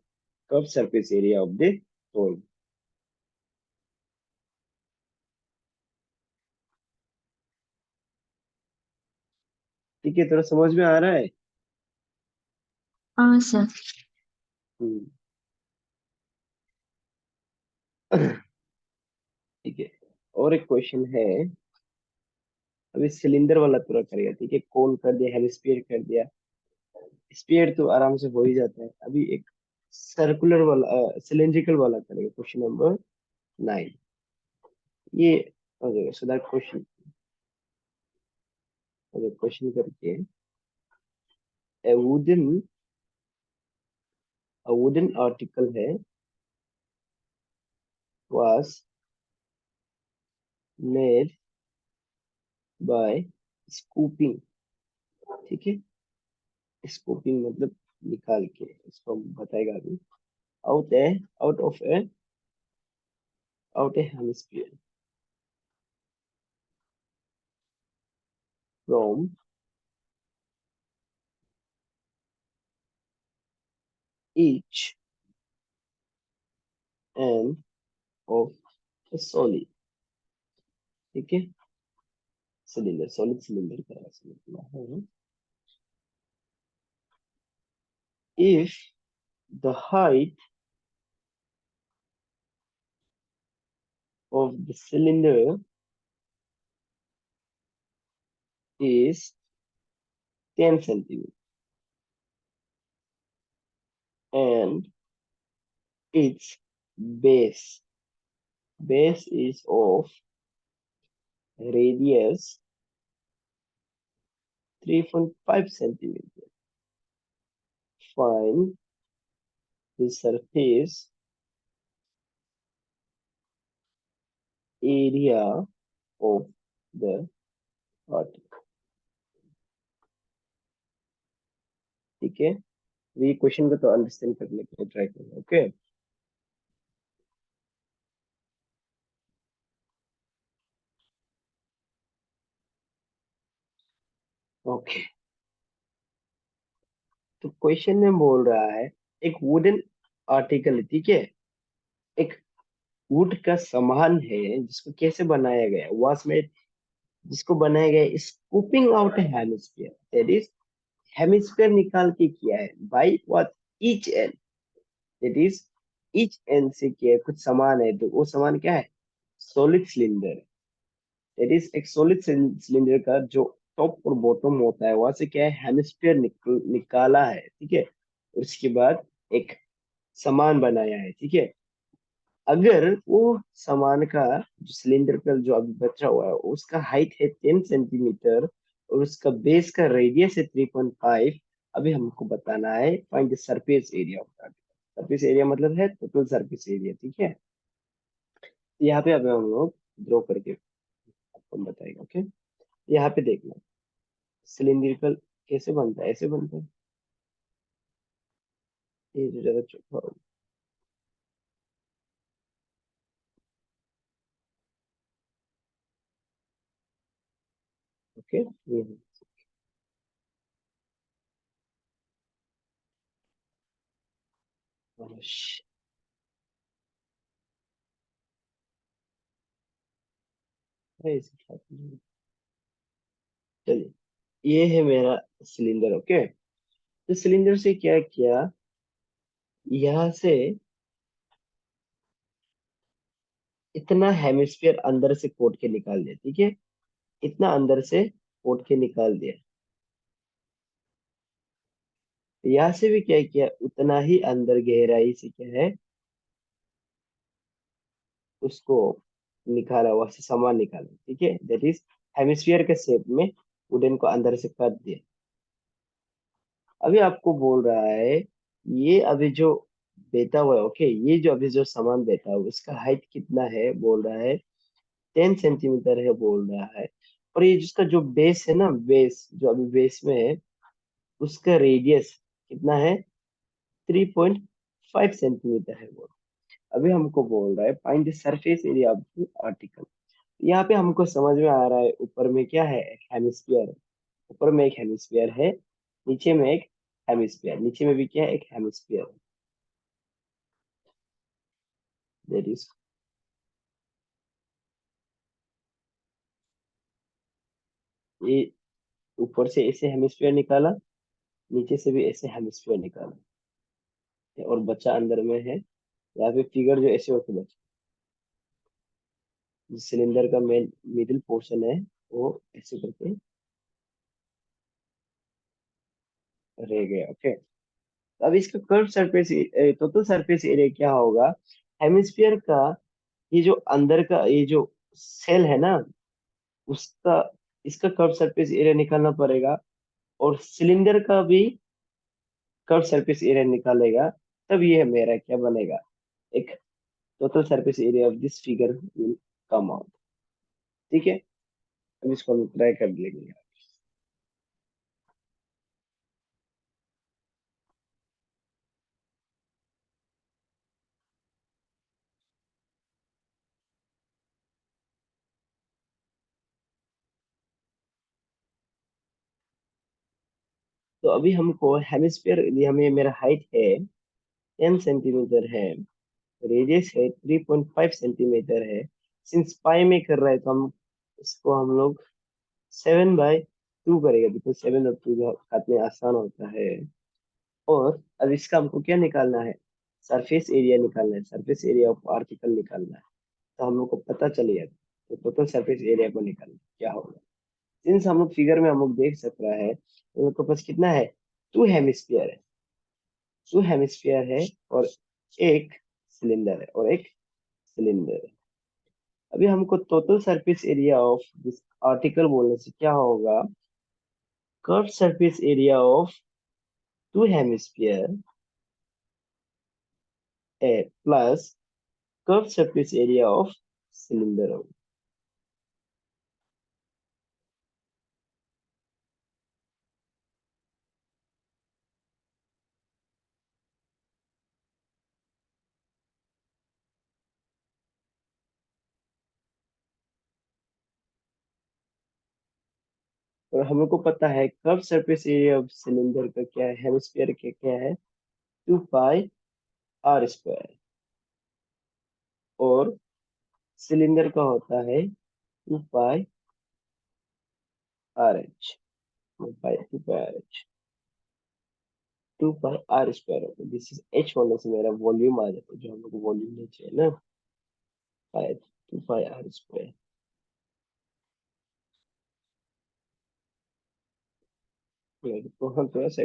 curve surface area of the sole. ठीक है, थोड़ा समझ में आ रहा है? हाँ सर। हम्म। ठीक है, और एक क्वेश्चन है। अभी सिलेंडर वाला पूरा करेगा, ठीक है, कोन कर दिया, हेमिस्फीयर कर दिया। स्फीयर तो आराम से हो ही जाता है। अभी एक सर्कुलर वाला, सिलेंड्रिकल वाला करेगा, क्वेश्चन नंबर 9। ये हो जाएगा। सो दैट क्वेश्चन, क्वेश्चन करके a wooden article है was made by scooping। ठीक है, स्कूपिंग मतलब निकाल के, इसको हम बताएगा अभी। Out A out of A out A hemisphere from each end of a solid। ठीक है, सिलेंडर, सॉलिड सिलेंडर का ऐसे निकला है। if the height of the cylinder is 10 centimeters and its base base is of radius 3.5 centimeters, find the surface area of the article। ठीक है, ये question को तो अंडरस्टैंड करने के लिए ट्राई करना। ओके ओके, तो क्वेश्चन में बोल रहा है एक वुडन आर्टिकल, ठीक है, एक वुड का सामान है जिसको कैसे बनाया गया, वास में, जिसको बनाया गया scooping out hemisphere, that is hemisphere निकाल के किया है by what, each and, that is each and से किया है, कुछ सामान है, तो वो सामान क्या है, सॉलिड सिलेंडर। दैट इज एक सॉलिड सिलेंडर का जो टॉप और बॉटम होता है वहां से क्या है, हेमिस्फीयर निकाला है, ठीक है, उसके बाद एक सामान बनाया है। ठीक है, अगर वो सामान का जो सिलेंडर का जो अभी बचा हुआ है उसका हाइट है 10 सेंटीमीटर और उसका बेस का रेडियस है 3.5, अभी हमको बताना है find the surface area of that. Surface area मतलब है टोटल सरफेस एरिया। ठीक है, यहाँ पे अभी हम लोग ड्रॉ करके आपको बताएगा। ओके, यहाँ पे देखना सिलिंड्रिकल कैसे बनता है, ऐसे बनता है, ये जो ज्यादा चौड़ा होगा। ओके, ये है। Oh, ऐसे क्या करना है? चलिए, ये है मेरा सिलेंडर। ओके, तो सिलेंडर से क्या किया, यहाँ से इतना हेमिस्फीयर अंदर से कोट के निकाल दिया। ठीक है, इतना अंदर से कोट के निकाल दिया। यहाँ से भी क्या किया, उतना ही अंदर गहराई से क्या है, उसको निकाला, वहां से सामान निकाला। ठीक है, दैट इज हेमिस्फीयर के शेप में वुडन को अंदर से काट दिया। अभी आपको बोल रहा है ये अभी जो बेटा हुआ है, ओके, ये जो अभी जो सामान बेटा हुआ उसका हाइट कितना है, बोल रहा है 10 सेंटीमीटर है, बोल रहा है। और ये जिसका जो बेस है ना, बेस जो अभी बेस में है उसका रेडियस कितना है, 3.5 सेंटीमीटर है वो। अभी हमको बोल रहा है find the surface area of the article. यहाँ पे हमको समझ में आ रहा है ऊपर में क्या है, हेमिस्फीयर है। ऊपर में एक हेमिस्फीयर है, नीचे में एक हेमिस्फीयर, नीचे में भी क्या है, एक हेमिस्फीयर। दैट इज, ये ऊपर से ऐसे हेमिस्फीयर निकाला, नीचे से भी ऐसे हेमिस्फीयर निकाला, और बच्चा अंदर में है। यहाँ पे फिगर जो ऐसे होके बचा, सिलेंडर का मेन मिडिल पोर्शन है, वो ऐसे करके रह गया। ओके, अब इसका curve surface, total surface area क्या होगा, हेमिस्फीयर का, ये जो अंदर का ये जो सेल है ना, उसका, इसका कर्व सरफेस एरिया निकालना पड़ेगा, और सिलेंडर का भी कर्व सरफेस एरिया निकालेगा, तब ये मेरा क्या बनेगा, एक total surface area of this figure will come out. ठीक है, अब इसको हम ट्राई कर लेंगे। तो अभी हमको हेमिस्फीयर, हमें मेरा हाइट है 10 सेंटीमीटर है, रेडियस है 3.5 सेंटीमीटर है। सिंस पाई में कर रहा है तो हम इसको हम लोग 7/2 करेगा, बिकॉज 7 और 2 जो हाथ में आसान होता है। और अब इसका हमको क्या निकालना है, सरफेस एरिया निकालना है, सरफेस एरिया ऑफ आर्टिकल निकालना है। तो हम लोग को पता चलेगा, तो टोटल सरफेस एरिया को निकालना क्या होगा। सिंस हम लोग फिगर में हम लोग देख सक रहा है, हम लोग के पास कितना है, 2 हेमिस्फीयर है, 2 हेमिस्फीयर है, और एक सिलेंडर है, और एक सिलेंडर है। अभी हमको total surface area of this article बोलने से क्या होगा, curve surface area of 2 hemisphere A plus curve surface area of cylinder. और हम लोग को पता है curve surface area of cylinder का क्या है, हेमिस्फीयर का क्या है, 2 पाई r स्क्वायर, और सिलेंडर का होता है 2 पाई r h, 2 पाई r स्क्वायर होता है। दिस इज h होने से मेरा वॉल्यूम आ जाता है, जो हम लोग को वॉल्यूम नहीं चाहिए ना, पाई 2 पाई r स्क्वायर। तो हम थोड़ा सा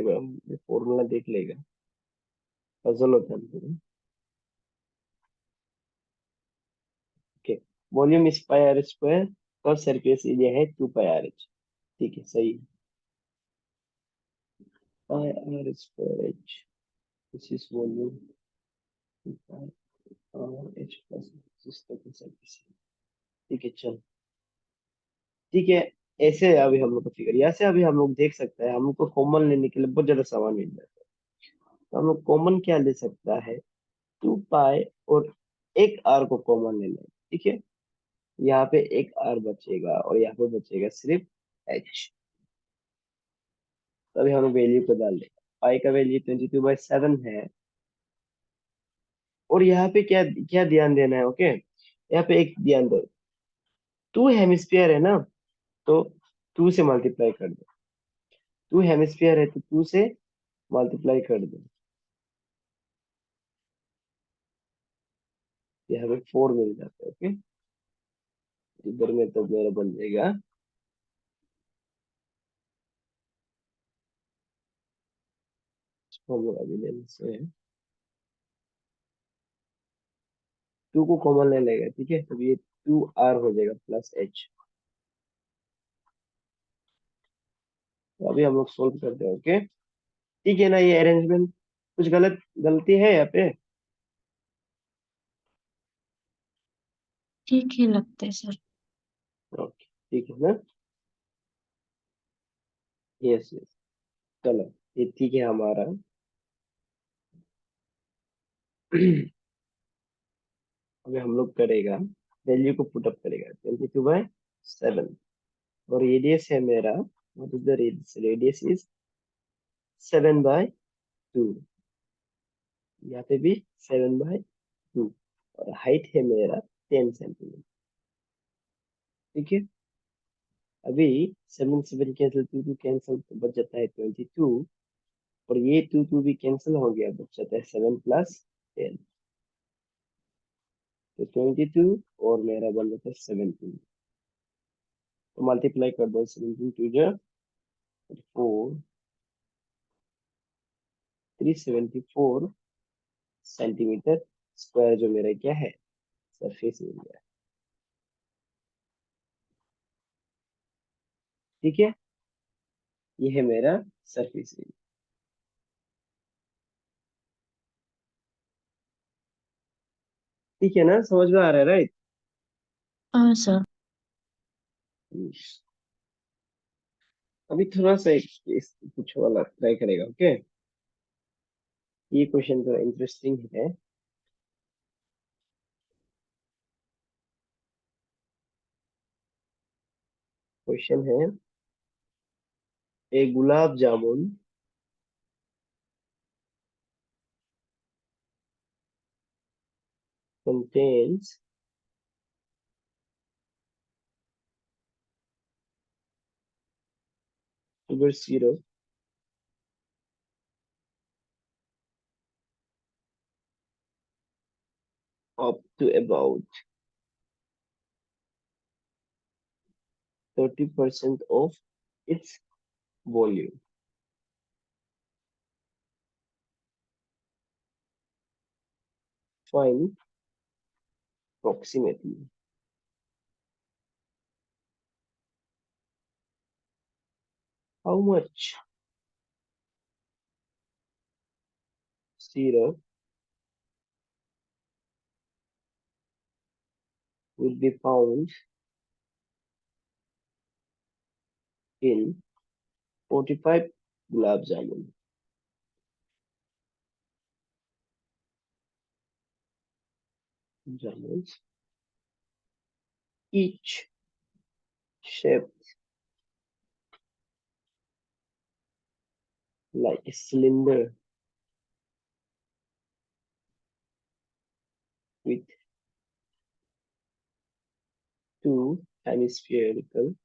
फॉर्मूला देख लेगा, पजल होता है। Okay, volume is pi r square, curve surface area है 2 पाई r h। ठीक है, सही है, पाई r square h, this is volume, 2 pi r h plus total surface. ठीक है, चल, ठीक है। ऐसे अभी हम लोग को फिगर, यहाँ से अभी हम लोग देख सकते हैं, हम लोग को कॉमन लेने के लिए बहुत ज्यादा सामान मिल जाता है। तो हम लोग कॉमन क्या ले सकता है, 2 पाई, और एक आर को कॉमन लेना है। ठीक है, यहाँ पे एक आर बचेगा, और यहाँ पे बचेगा सिर्फ एच। तभी हम वैल्यू को डाल देंगे, पाई का वैल्यू 22/7 है। और यहाँ पे क्या क्या ध्यान देना है, ओके, यहाँ पे एक ध्यान दो, 2 हेमिस्फीयर है ना, तो 2 से मल्टीप्लाई कर दो, 2 हेमिस्फीयर है तो 2 से मल्टीप्लाई कर दो, यहाँ पे 4 मिल जाता है। ओके, इधर में तो मेरा बन जाएगा, इसको हम लोग अभी लेने से 2 को कॉमन ले लेगा। ठीक है, तो ये 2r हो जाएगा प्लस h। तो अभी हम लोग सोल्व करते हैं। ओके, ठीक है ना, ये अरेंजमेंट कुछ गलती है यहाँ पे। ठीक ही लगता है सर। ओके, ठीक है ना, यस यस, चलो, ये ठीक है हमारा। अभी हम लोग करेगा, वैल्यू को पुटअप करेगा 22/7, और रेडियस है मेरा What is the radius? Radius is 7/2. यहाँ पे भी 7/2 और हाइट है मेरा 10 सेंटीमीटर। ठीक है, अभी 7 7 कैंसिल, 2 2 कैंसिल, तो बच जाता है 22। और ये 2 2 भी कैंसिल हो गया, बच जाता है 7 + 10, तो 22 और मेरा बन जाता है 17। तो मल्टीप्लाई कर दो, 17 2 4, 374 सेंटीमीटर स्क्वायर जो मेरा क्या है, सरफेस एरिया। ठीक है, ये है मेरा सरफेस एरिया। ठीक है ना, समझ में आ रहा है, राइट? हाँ सर। अभी थोड़ा सा एक कुछ वाला ट्राई करेगा, ओके? ये क्वेश्चन तो इंटरेस्टिंग है। क्वेश्चन है, एक gulab jamun contains sugar syrup up to about 30% of its volume. Find approximately how much syrup would be found in 45 gulab jamun. Jamuns, each shaped like a cylinder with two hemispherical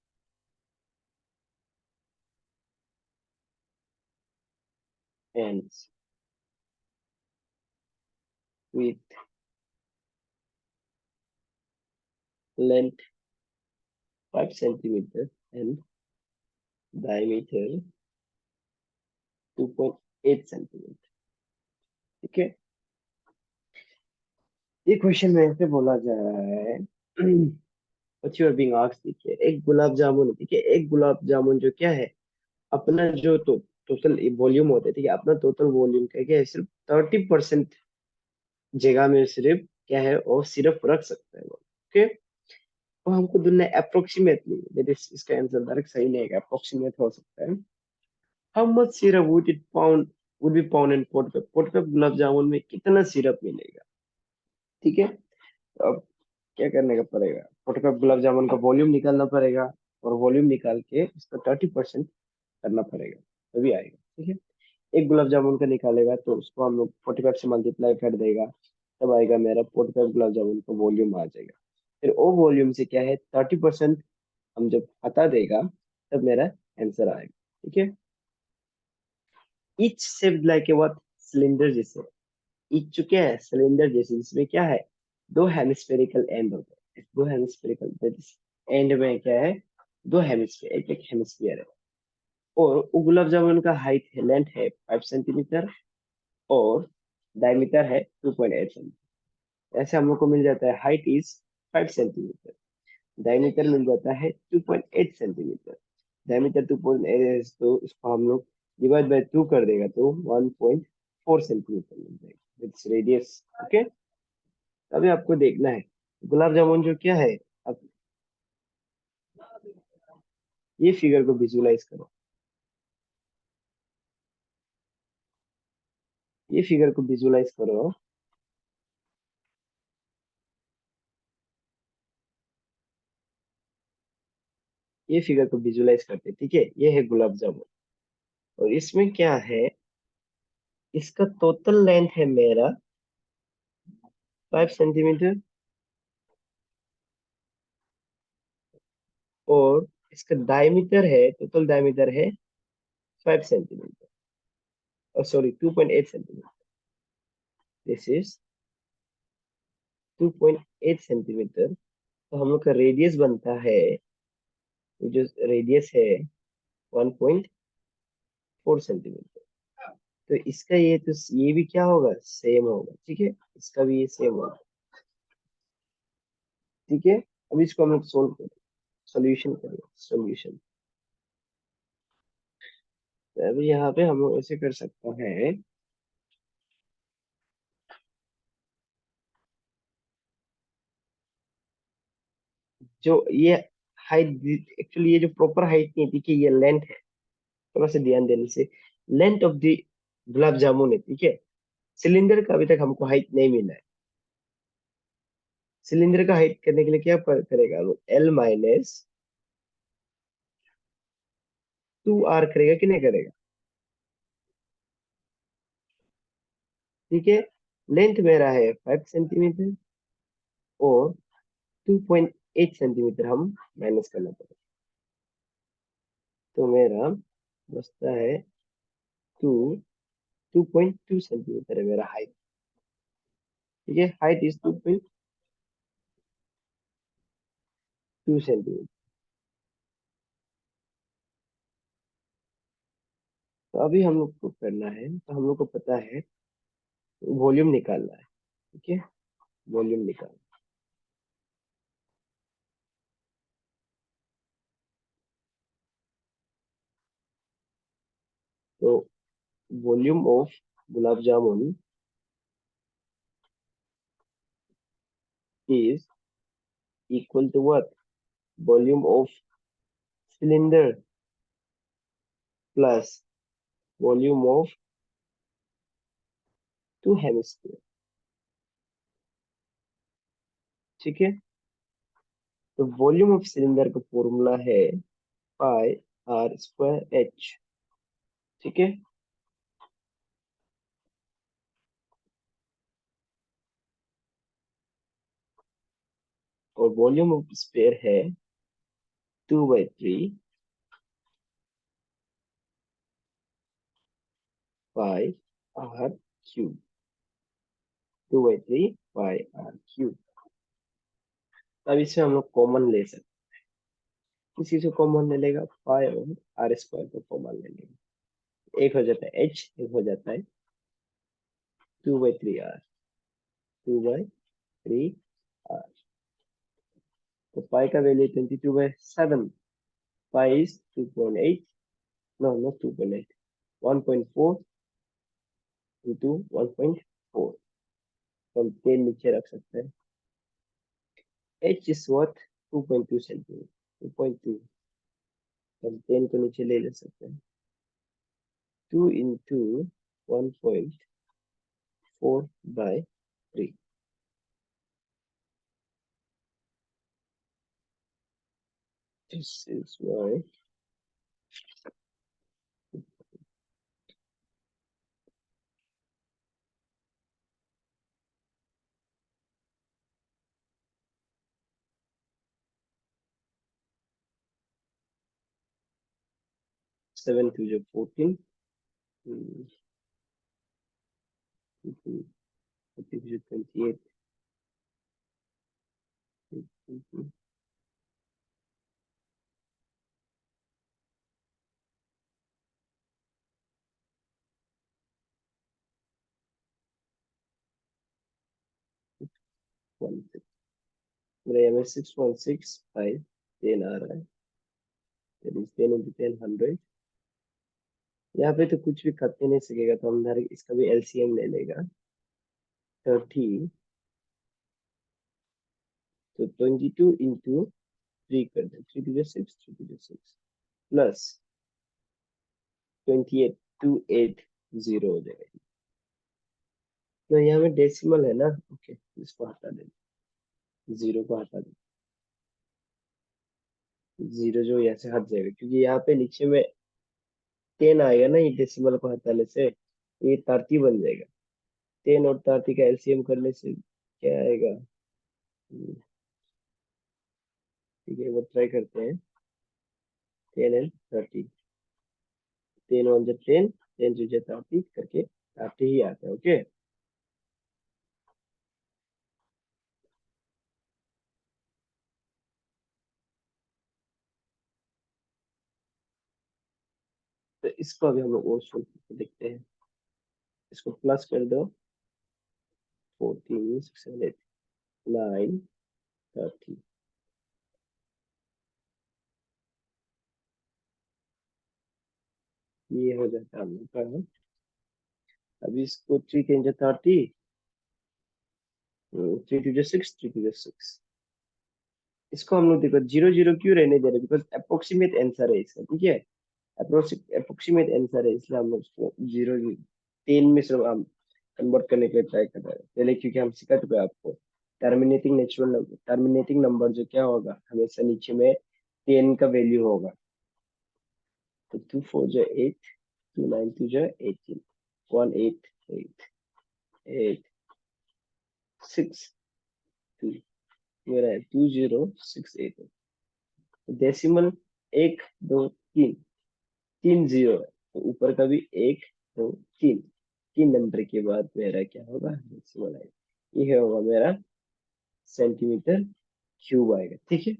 ends with length 5 centimeter and diameter 2.8 centimetre. ठीक है, ये question में ऐसे बोला जा रहा है what you are being asked। देखिए, एक गुलाब जामुन, देखिए एक गुलाब जामुन जो क्या है, अपना जो तो टोटल वॉल्यूम होता है, ठीक है, अपना टोटल वॉल्यूम का क्या है, सिर्फ 30% जगह में सिर्फ क्या है, और सिर्फ रख सकता है वो। ओके, तो हमको ढूंढना है अप्रोक्सीमेटली, दैट इज इसका आंसर डायरेक्ट सही नहीं है, अप्रोक्सीमेट हो सकता है। How much syrup would be found in pot पे, पोट पे गुलाब जामुन में कितना सिरप मिलेगा। ठीक है, तो अब क्या करने का पड़ेगा, पोट पे गुलाब जामुन का वॉल्यूम निकालना पड़ेगा, और वॉल्यूम निकाल के इसका 30% करना पड़ेगा, तभी आएगा। ठीक है, एक गुलाब जामुन का निकालेगा तो उसको हम लोग 45 से मल्टीप्लाई कर देगा, तब आएगा मेरा 45 गुलाब जामुन का वॉल्यूम आ जाएगा। फिर वो वॉल्यूम से क्या है, 30% हम जब हटा देगा, तब मेरा आंसर आएगा। ठीक है, etch shaped like a what, cylinder जैसे। इच जो क्या है, सिलेंडर जैसे, जिसमें क्या है, दो हेमिस्फेरिकल एंड होते हैं, दो हेमिस्फेरिकल, दैट इज एंड में क्या है, दो हेमिस्फेयर, एक एक हेमिस्फीयर है। और वो गुलाब जामुन का हाइट है, लेंथ है 5 सेंटीमीटर, और डायमीटर है 2.8 सेंटीमीटर। ऐसे हम लोग को मिल जाता है, हाइट इज 5 सेंटीमीटर, डायमीटर मिल जाता है 2.8 सेंटीमीटर। डायमीटर 2.8, तो इसको हम लोग डिवाइड बाय 2 कर देगा तो 1.4 सेंटीमीटर मिल जाएगा, इट्स रेडियस। ओके, अभी आपको देखना है गुलाब जामुन जो क्या है। अब ये फिगर को विजुलाइज करो, ये फिगर को विजुलाइज करो। ये फिगर को विजुलाइज करते हैं, ठीक है। ये है गुलाब जामुन, और इसमें क्या है, इसका टोटल लेंथ है मेरा 5 सेंटीमीटर, और इसका डायमीटर है, टोटल डायमीटर है 5 सेंटीमीटर, और sorry 2.8 centimetre. This is 2.8 centimetre. तो हम लोग का रेडियस बनता है, ये जो रेडियस है 1.4 सेंटीमीटर। तो इसका ये, तो ये भी क्या होगा, सेम होगा, ठीक है। इसका भी ये सेम होगा, ठीक है। अब इसको हम लोग सोल्व करें, सोल्यूशन करें, सोल्यूशन। तो अभी यहाँ पे हम लोग ऐसे कर सकते हैं, जो ये हाइट, एक्चुअली ये जो प्रॉपर हाइट नहीं थी, कि ये लेंथ है, थोड़ा सा ध्यान देने से, length of the gulab jamun है, ठीक है। सिलेंडर का अभी तक हमको हाइट नहीं मिला है। सिलेंडर का हाइट करने के लिए क्या करेगा, एल माइनस 2R करेगा कि नहीं करेगा, ठीक है। लेंथ मेरा है 5 सेंटीमीटर, और 2.8 सेंटीमीटर हम माइनस करना पड़ेगा। तो मेरा बचता है टू 2.2 सेंटीमीटर है मेरा हाइट, ठीक है। Height is 2.2 centimetre. तो अभी हम लोग को करना है, तो हम लोग को पता है वॉल्यूम निकालना है, ठीक है। वॉल्यूम निकाल, तो volume of gulab jamun is equal to what, volume of cylinder plus volume of two hemisphere, ठीक है। तो वॉल्यूम ऑफ सिलेंडर का फॉर्मूला है पाई आर स्क्वायर एच, ठीक है। और वॉल्यूम ऑफ स्फीयर है 2/3 pi r cube, 2/3 pi r cube. अब इसे हम लोग कॉमन ले सकते, किसी से कॉमन ले लेगा, पाई और आर स्क्वायर को कॉमन ले लेगा, एक हो जाता है एच, एक हो जाता है 2/3 आर, 2/3 आर। तो पाई का value 22/7, pi is 2.8, no not 2.8, 1.4 into 1.4, तो हम 10 नीचे रख सकते हैं। एच इज व्हाट, 2.2 सेंटीमीटर, 2.2, हम 10 को नीचे ले सकते हैं। 2 into 1.4/3, this is why 7 to the 14, 14 to the 28, 16, मेरा यहाँ में 6.65 10 आ रहा है, that is 10 into 10 100। यहाँ पे तो कुछ भी करते नहीं सकेगा, तो हम डायरेक्ट इसका भी एलसीएम ले लेगा, 30, तो 22 into 3 कर दे, 3 to the 6, 3 to the 6 plus 28, 280 हो जाएगा। तो यहाँ में डेसिमल है ना, ओके, इसको हटा दे, जीरो को हटा दे। जीरो जो यहाँ से हट जाएगा, क्योंकि यहाँ पे नीचे में 10 आएगा ना, ये डेसिमल को हटाने से ये 30 बन जाएगा। 10 और 30 का एलसीएम करने से क्या आएगा? ठीक है, वो ट्राई करते हैं। 10 एंड 30, 10 1 जा 10, 10 2 जा 30 करके 30 ही आता है। ओके, तो इसको अभी हम लोग और सोल्व करके देखते हैं। इसको प्लस कर दो, 14 6 7 8 9 30, ये हो जाता है हम लोग का। अभी इसको 3 10 जा 30, 3 2 जा 6, 3 2 जा 6। इसको हम लोग देखो जीरो जीरो क्यों रहने दे रहे, बिकॉज अप्रोक्सीमेट आंसर है इसका। ठीक है, अप्रोक्सीमेट आंसर है, इसलिए हम लोग उसको जीरो 10 में सिर्फ हम कन्वर्ट करने के लिए ट्राई कर रहे हैं पहले, क्योंकि हम सिखा चुके हैं आपको टर्मिनेटिंग नंबर जो क्या होगा, हमेशा नीचे में 10 का वैल्यू होगा। तो 2 4 जो 8, 2 9 2 जो 18, 1 8 8 8 6 2, मेरा है 2068। डेसिमल 1 2 3, 3 जीरो है, तो ऊपर का भी 1 2 3, 3 नंबर के बाद मेरा क्या होगा, डेसिमल आएगा। ये होगा मेरा सेंटीमीटर क्यूब आएगा। ठीक है,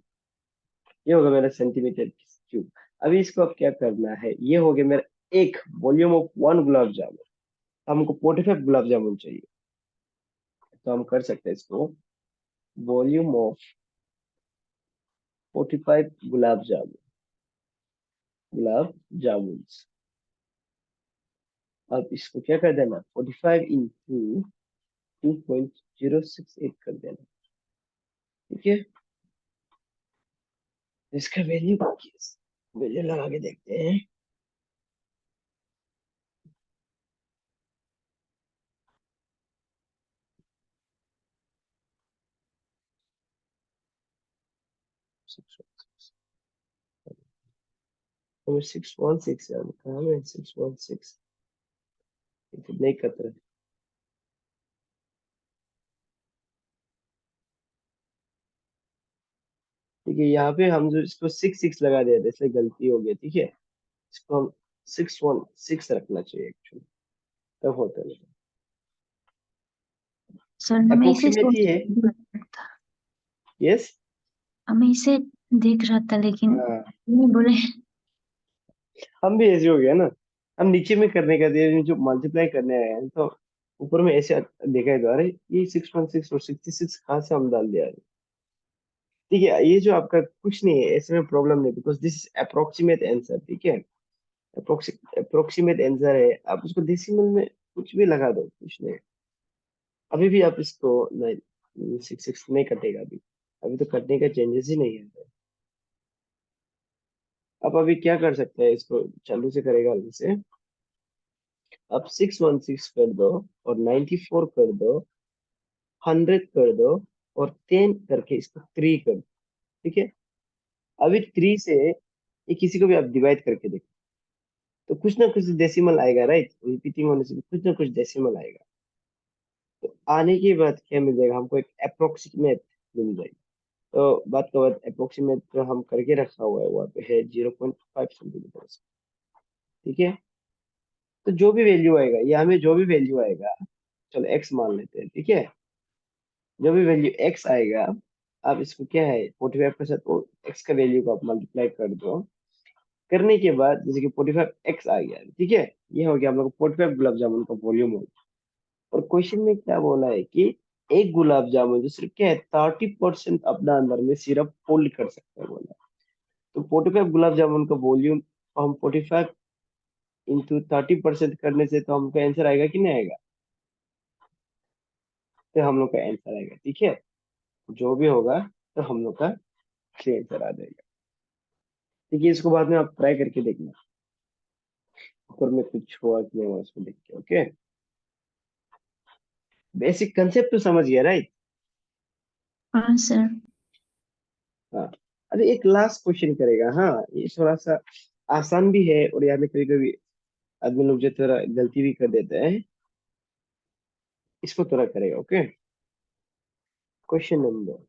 ये होगा मेरा सेंटीमीटर क्यूब। अभी इसको अब क्या करना है, ये हो गया मेरा एक वॉल्यूम ऑफ 1 गुलाब जामुन। हमको 45 गुलाब जामुन चाहिए, तो हम कर सकते हैं इसको वॉल्यूम ऑफ 45 गुलाब जामुन। अब इसको क्या कर देना, 45 इंटू 2.068 कर देना। ठीक है, इसका वैल्यू वैल्यू लगा के देखते हैं। हमें 616 है, कहाँ में 616 नहीं करते। ठीक है, यहाँ पे हम जो इसको 6 6 लगा दिया था, इसलिए गलती हो गई। ठीक है, इसको हम 616 रखना चाहिए एक्चुअली, तब होता है। सर हमें इसे अप्रोक्सीमेट सोच ही है। था, यस। हमें इसे देख रहा था, लेकिन हाँ, नहीं बोले। हम भी ऐसे हो गया ना, हम नीचे में करने का दिया जो मल्टीप्लाई करने आए हैं, तो ऊपर में ऐसे देखा है तो अरे ये 616 और 66 कहाँ से हम डाल दिया। ठीक है, ये जो आपका कुछ नहीं है, ऐसे में प्रॉब्लम नहीं, because this is approximate answer. ठीक है, अप्रोक्सीमेट आंसर है, आप उसको डेसिमल में कुछ भी लगा दो, कुछ नहीं। अभी भी आप इसको 6 6 नहीं कटेगा अभी, अभी तो कटने का चेंजेस ही नहीं है। आप अभी क्या कर सकते हैं, इसको चालू से करेगा अभी से। अब 616 कर दो, और 94 कर दो, 100 कर दो, और 10 करके इसको 3 कर दो। ठीक है, अभी 3 से ये किसी को भी आप डिवाइड करके देखो, तो कुछ ना कुछ डेसिमल आएगा, राइट? रिपीटिंग होने से भी कुछ ना कुछ डेसिमल आएगा। तो आने के बाद क्या मिल जाएगा हमको, एक अप्रोक्सीमेट मिल जाएगा। तो बात का बात, अप्रोक्सीमेट जो हम करके रखा हुआ है वहाँ पे है 0.5 सेंटीमीटर। ठीक है, तो जो भी वैल्यू आएगा, ये हमें जो भी वैल्यू आएगा, चलो एक्स मान लेते हैं। ठीक है, जो भी वैल्यू एक्स आएगा, आप इसको क्या है 45 के साथ वो एक्स का वैल्यू को आप मल्टीप्लाई कर दो। करने के बाद जैसे कि 45 एक्स आ गया। ठीक है, ये हो गया हम लोग 45 गुलाब जामुन का वॉल्यूम हो गया। और क्वेश्चन में क्या बोला है कि एक गुलाब जामुन जो सिर्फ क्या है 30% अपना अंदर में सिर्फ होल्ड कर सकता है, बोला। तो 45 गुलाब जामुन का वॉल्यूम हम 45 इंटू 30% करने से तो हमको आंसर आएगा कि नहीं आएगा? तो हम लोग का आंसर आएगा। ठीक है, जो भी होगा तो हम लोग का सही आंसर आ जाएगा। ठीक है, इसको बाद में आप ट्राई करके देखना, ऊपर में कुछ हुआ कि नहीं हुआ उसको देख के। ओके, बेसिक कंसेप्ट तो समझ गया, राइट? हाँ सर। हाँ, अरे एक लास्ट क्वेश्चन करेगा। हाँ, ये थोड़ा सा आसान भी है, और यहाँ पे कभी कभी आदमी लोग जो थोड़ा गलती भी कर देते हैं, इसको थोड़ा करेगा। ओके, क्वेश्चन नंबर,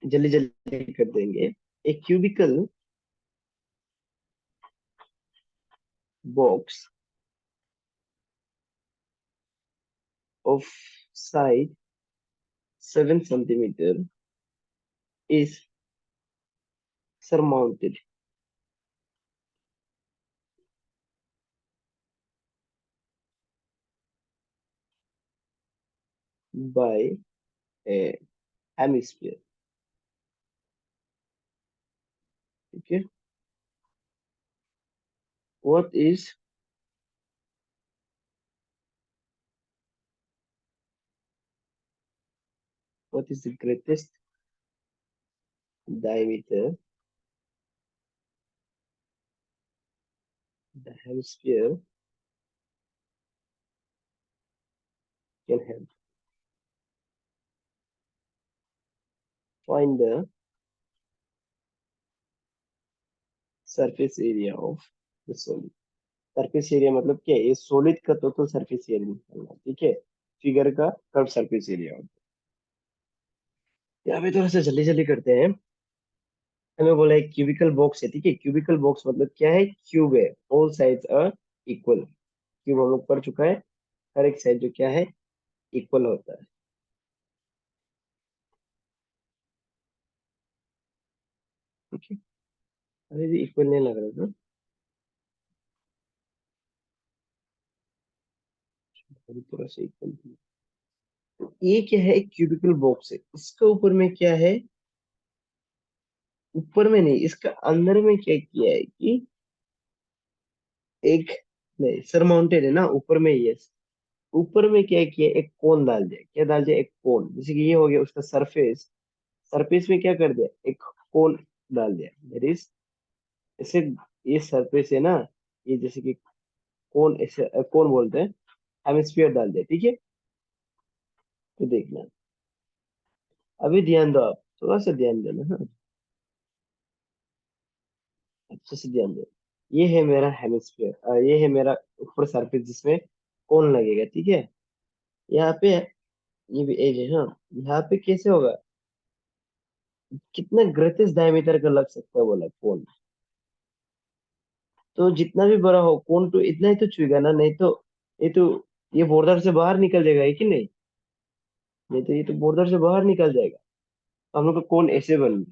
जल्दी जल्दी कर देंगे। A cubical box of size 7 centimeter is surmounted by a hemisphere. Okay, what is the greatest diameter the hemisphere can have? Find the surface area of the solid. Surface area मतलब क्या है? ये solid का total surface area निकालना है, ठीक है। Figure का कर्व सरफेस एरिया होता है। यहाँ पे थोड़ा सा जल्दी जल्दी करते हैं। हमें बोला है क्यूबिकल बॉक्स है, ठीक है। क्यूबिकल बॉक्स मतलब क्या है? क्यूब है, all sides are equal. Cube हम लोग पढ़ चुका है, हर एक साइड जो क्या है, इक्वल होता है, ठीक है। अरे भी इक्वल नहीं लग रहा था, अभी थोड़ा सा इक्वल। तो ये क्या है? क्यूबिकल बॉक्स है, इसके ऊपर में क्या है? ऊपर में नहीं, इसका अंदर में क्या किया है कि एक, नहीं सरमाउंटेड है ना ऊपर में, ये ऊपर में क्या किया, एक कोन डाल दिया। क्या डाल दिया? एक कोन। जैसे कि ये हो गया उसका सरफेस, सरफेस में क्या कर दिया? एक कोन डाल दिया। दैट इज, ऐसे ये सरफेस है ना, ये जैसे कि कोन, ऐसे कोन बोलते हैं, हेमिस्फीयर डाल दिया, ठीक है। तो देखना, अभी ध्यान दो आप, थोड़ा सा ध्यान देना, हाँ, अच्छे से ध्यान दो। ये है मेरा हेमिस्फीयर, ये है मेरा ऊपर सरफेस जिसमें कोन लगेगा, ठीक है। यहाँ पे ये भी एज है, हाँ। यहाँ पे कैसे होगा? कितना ग्रेटेस्ट डायमीटर का लग सकता है बोला कोन? तो जितना भी बड़ा हो कोन, तो इतना ही तो छुएगा ना, नहीं तो ये तो, ये बॉर्डर से बाहर निकल जाएगा, है कि नहीं? नहीं तो ये तो बॉर्डर से बाहर निकल जाएगा। तो हम लोग का कोन ऐसे बन गया।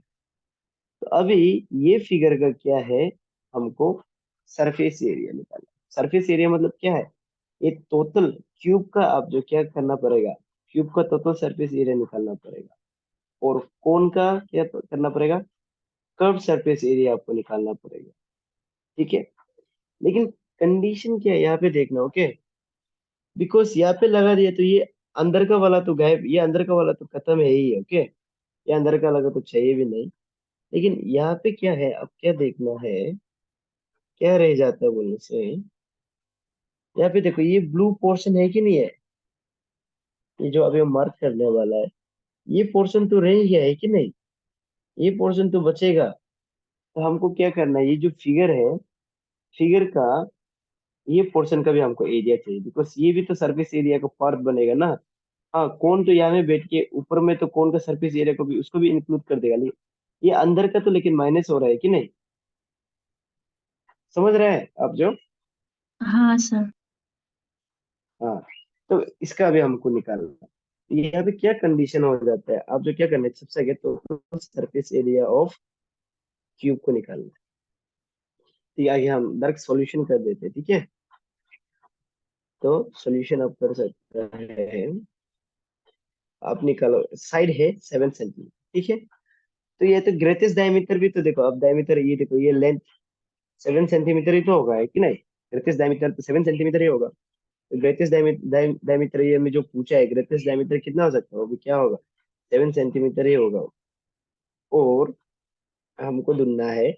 तो अभी ये फिगर का क्या है? हमको सरफेस एरिया निकालना। सरफेस एरिया मतलब क्या है? ये टोटल क्यूब का आप जो क्या करना पड़ेगा, क्यूब का टोटल सरफेस एरिया निकालना पड़ेगा। और कोन का क्या करना पड़ेगा? कर्व सरफेस एरिया आपको निकालना पड़ेगा, ठीक है। लेकिन कंडीशन क्या है यहाँ पे देखना, ओके। बिकॉज यहाँ पे लगा दिया तो ये अंदर का वाला तो गायब, ये अंदर का वाला तो खत्म है ही, ओके। ये अंदर का लगा तो चाहिए भी नहीं। लेकिन यहाँ पे क्या है, अब क्या देखना है, क्या रह जाता है बोलने से। यहाँ पे देखो, ये ब्लू पोर्शन है कि नहीं है? ये जो अभी मार्क करने वाला है, ये पोर्शन तो रह गया है कि नहीं? ये पोर्शन तो बचेगा। तो हमको क्या करना है, ये जो फिगर है, फिगर का ये पोर्शन का भी हमको एरिया चाहिए, बिकॉज ये भी तो सरफेस एरिया का पार्ट बनेगा ना। हाँ, कौन तो यहाँ में बैठ के ऊपर में तो कौन का सरफेस एरिया को भी, उसको भी इंक्लूड कर देगा। ये अंदर का तो लेकिन माइनस हो रहा है कि नहीं? समझ रहे हैं आप जो? हाँ सर। हाँ, तो इसका भी हमको निकालना है। यहाँ पे क्या कंडीशन हो जाता है, आप जो क्या करना है, सबसे आगे तो सरफेस एरिया ऑफ क्यूब को निकालना है। ठीक है, आगे हम डायरेक्ट सॉल्यूशन कर देते हैं, ठीक है। तो सॉल्यूशन आप कर सकते हैं, आप निकालो। साइड है 7 सेंटीमीटर, ठीक है। तो ये तो ग्रेटेस्ट डायमीटर भी तो देखो, अब डायमीटर ये देखो, ये लेंथ 7 सेंटीमीटर ही तो होगा, है कि नहीं? ग्रेटेस्ट डायमीटर तो 7 सेंटीमीटर ही होगा। तो ग्रेटेस्ट डायमीटर ये में जो पूछा है, ग्रेटेस्ट डायमीटर कितना हो सकता है, वो भी क्या होगा? 7 सेंटीमीटर ही होगा। और हमको ढूंढना है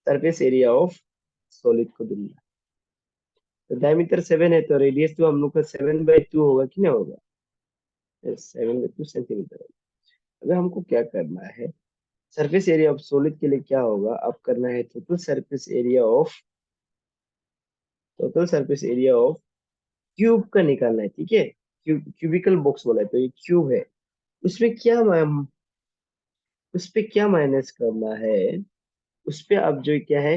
सरफेस एरिया ऑफ सॉलिड को ढूंढना है। तो डायमीटर 7 है, तो रेडियस तो हम लोग का 7/2 होगा कि नहीं होगा? 7/2 सेंटीमीटर। अगर हमको क्या करना है, सरफेस एरिया ऑफ सॉलिड के लिए क्या होगा, आप करना है total surface area of cube का निकालना है, ठीक है। क्यूबिकल बॉक्स बोला है तो ये क्यूब है, उसमें क्या उस पे क्या माइनस करना है, उस पे अब जो क्या है,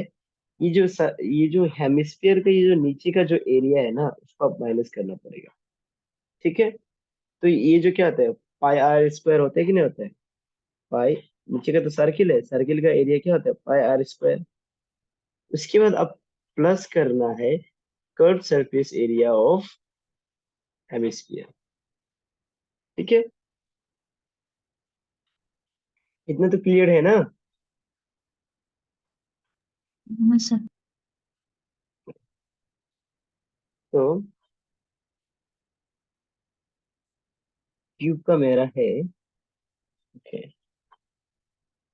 ये जो हेमिस्फीयर का ये जो नीचे का जो एरिया है ना, उसको अब माइनस करना पड़ेगा, ठीक है। तो ये जो क्या होता है, पाई आर स्क्वायर होता है कि नहीं होता है, पाई, नीचे का तो सर्किल है, सर्किल का एरिया क्या होता है, पाई आर स्क्वायर। उसके बाद अब प्लस करना है curve surface area of hemisphere, ठीक है। इतना तो क्लियर है ना। हाँ सर। तो क्यूब का मेरा है, okay,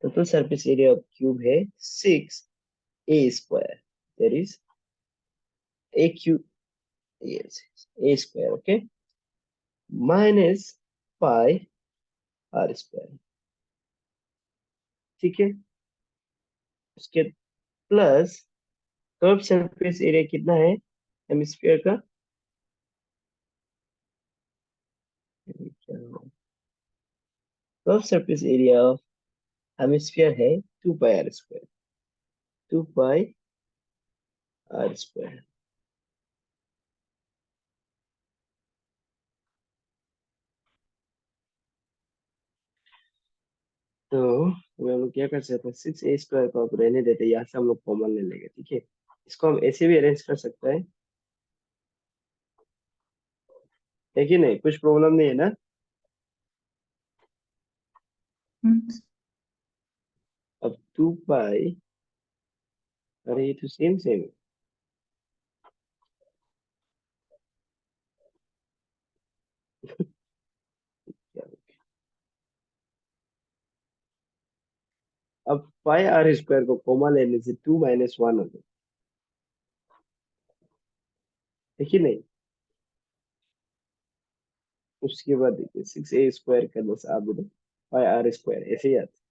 total surface area of cube है 6a² that is a cube, yes, a², okay, minus pi are square, ठीक है। उसके प्लस कर्व सरफेस एरिया कितना है हेमिस्फीयर का, curve surface area of hemisphere है 2 pi are square, 2 pi are square. तो हम लोग क्या कर सकते हैं, 6a² को आप रहने देते हैं, यहाँ से हम लोग कॉमन ले लेंगे, ठीक है। इसको हम ऐसे भी अरेंज कर सकते हैं, है कि नहीं, कुछ प्रॉब्लम नहीं है ना। अब 2 पाई, अरे ये तो सेम सेम है, क्या हो गया? अब पाई आर स्क्वायर को कॉमन लेने से 2 - 1 हो गया, है कि नहीं। उसके बाद देखिए 6a² करने से आप बोलो पाई आर स्क्वायर ऐसे ही आता है।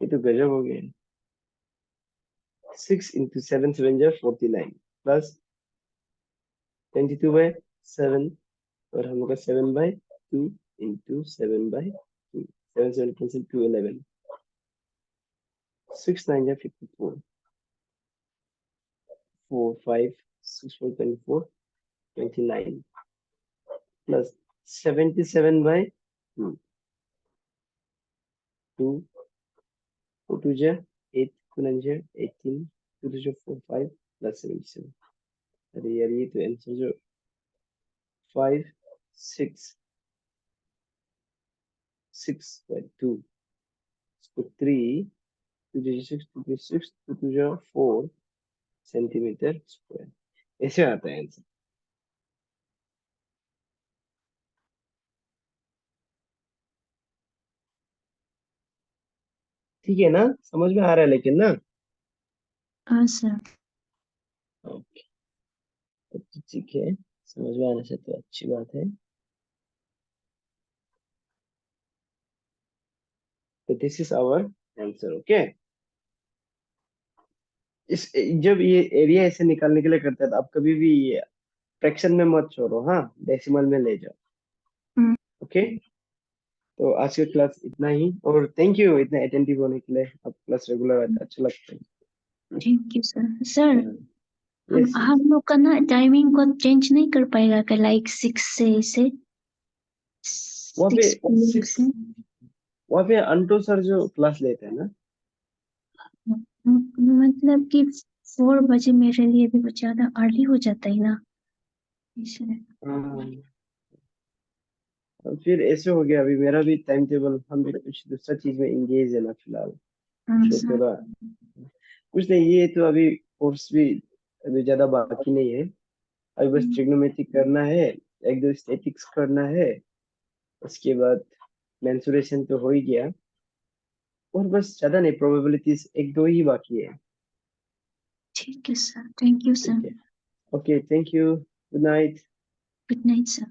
ये तो गजब हो गया। 6 × 7 × 7 = 49 प्लस 22/7, और हम लोग का 7/2 × 7/2, 7 कैंसिल, 2 11, 6 9 × 54, 4 5 6 4 24, 29 प्लस 77/2, 2 4 2 × 8, 2 9 × 18, 2 2 4 5 प्लस 77। अरे यार ये तो आंसर जो 5 6 6/2, इसको 3, 2 6 2 6 2 2 4 सेंटीमीटर स्क्वायर, ऐसे आता है आंसर, ठीक है ना, समझ में आ रहा है लेकिन ना। हाँ सर। ओके, तो ठीक है, समझ में आने से तो अच्छी बात है। तो this is our answer, okay. इस जब ये एरिया ऐसे निकालने के लिए करते हैं तो आप कभी भी फ्रैक्शन में मत छोड़ो, हाँ, डेसिमल में ले जाओ, हम्म। ओके। तो आज की क्लास इतना ही, और थैंक यू इतना अटेंटिव होने के लिए, अब क्लास रेगुलर आता है, अच्छा लगता थैंक यू सर। सर, है। यस हम यस, लोग का ना टाइमिंग को चेंज नहीं कर पाएगा क्या, लाइक वहाँ पे 6 PM सिक्स, से? वहाँ पे अंटो सर जो क्लास लेते हैं ना, मतलब कि 4 बजे मेरे लिए भी बहुत ज्यादा अर्ली हो जाता है ना, इसलिए। हाँ, अब फिर ऐसे हो गया, अभी मेरा भी टाइम टेबल, हम भी कुछ दूसरा चीज में इंगेज है ना फिलहाल, हाँ तो सर। थोड़ा कुछ नहीं, ये तो अभी कोर्स भी अभी ज्यादा बाकी नहीं है, अभी बस ट्रिग्नोमेट्री करना है, एक दो स्टैटिक्स करना है, उसके बाद मेंसुरेशन तो हो ही गया, और बस ज्यादा नहीं, प्रोबेबिलिटीज एक दो ही बाकी है, ठीक है सर, थैंक यू सर। ठीक है। Okay, thank you, good night. Good night sir.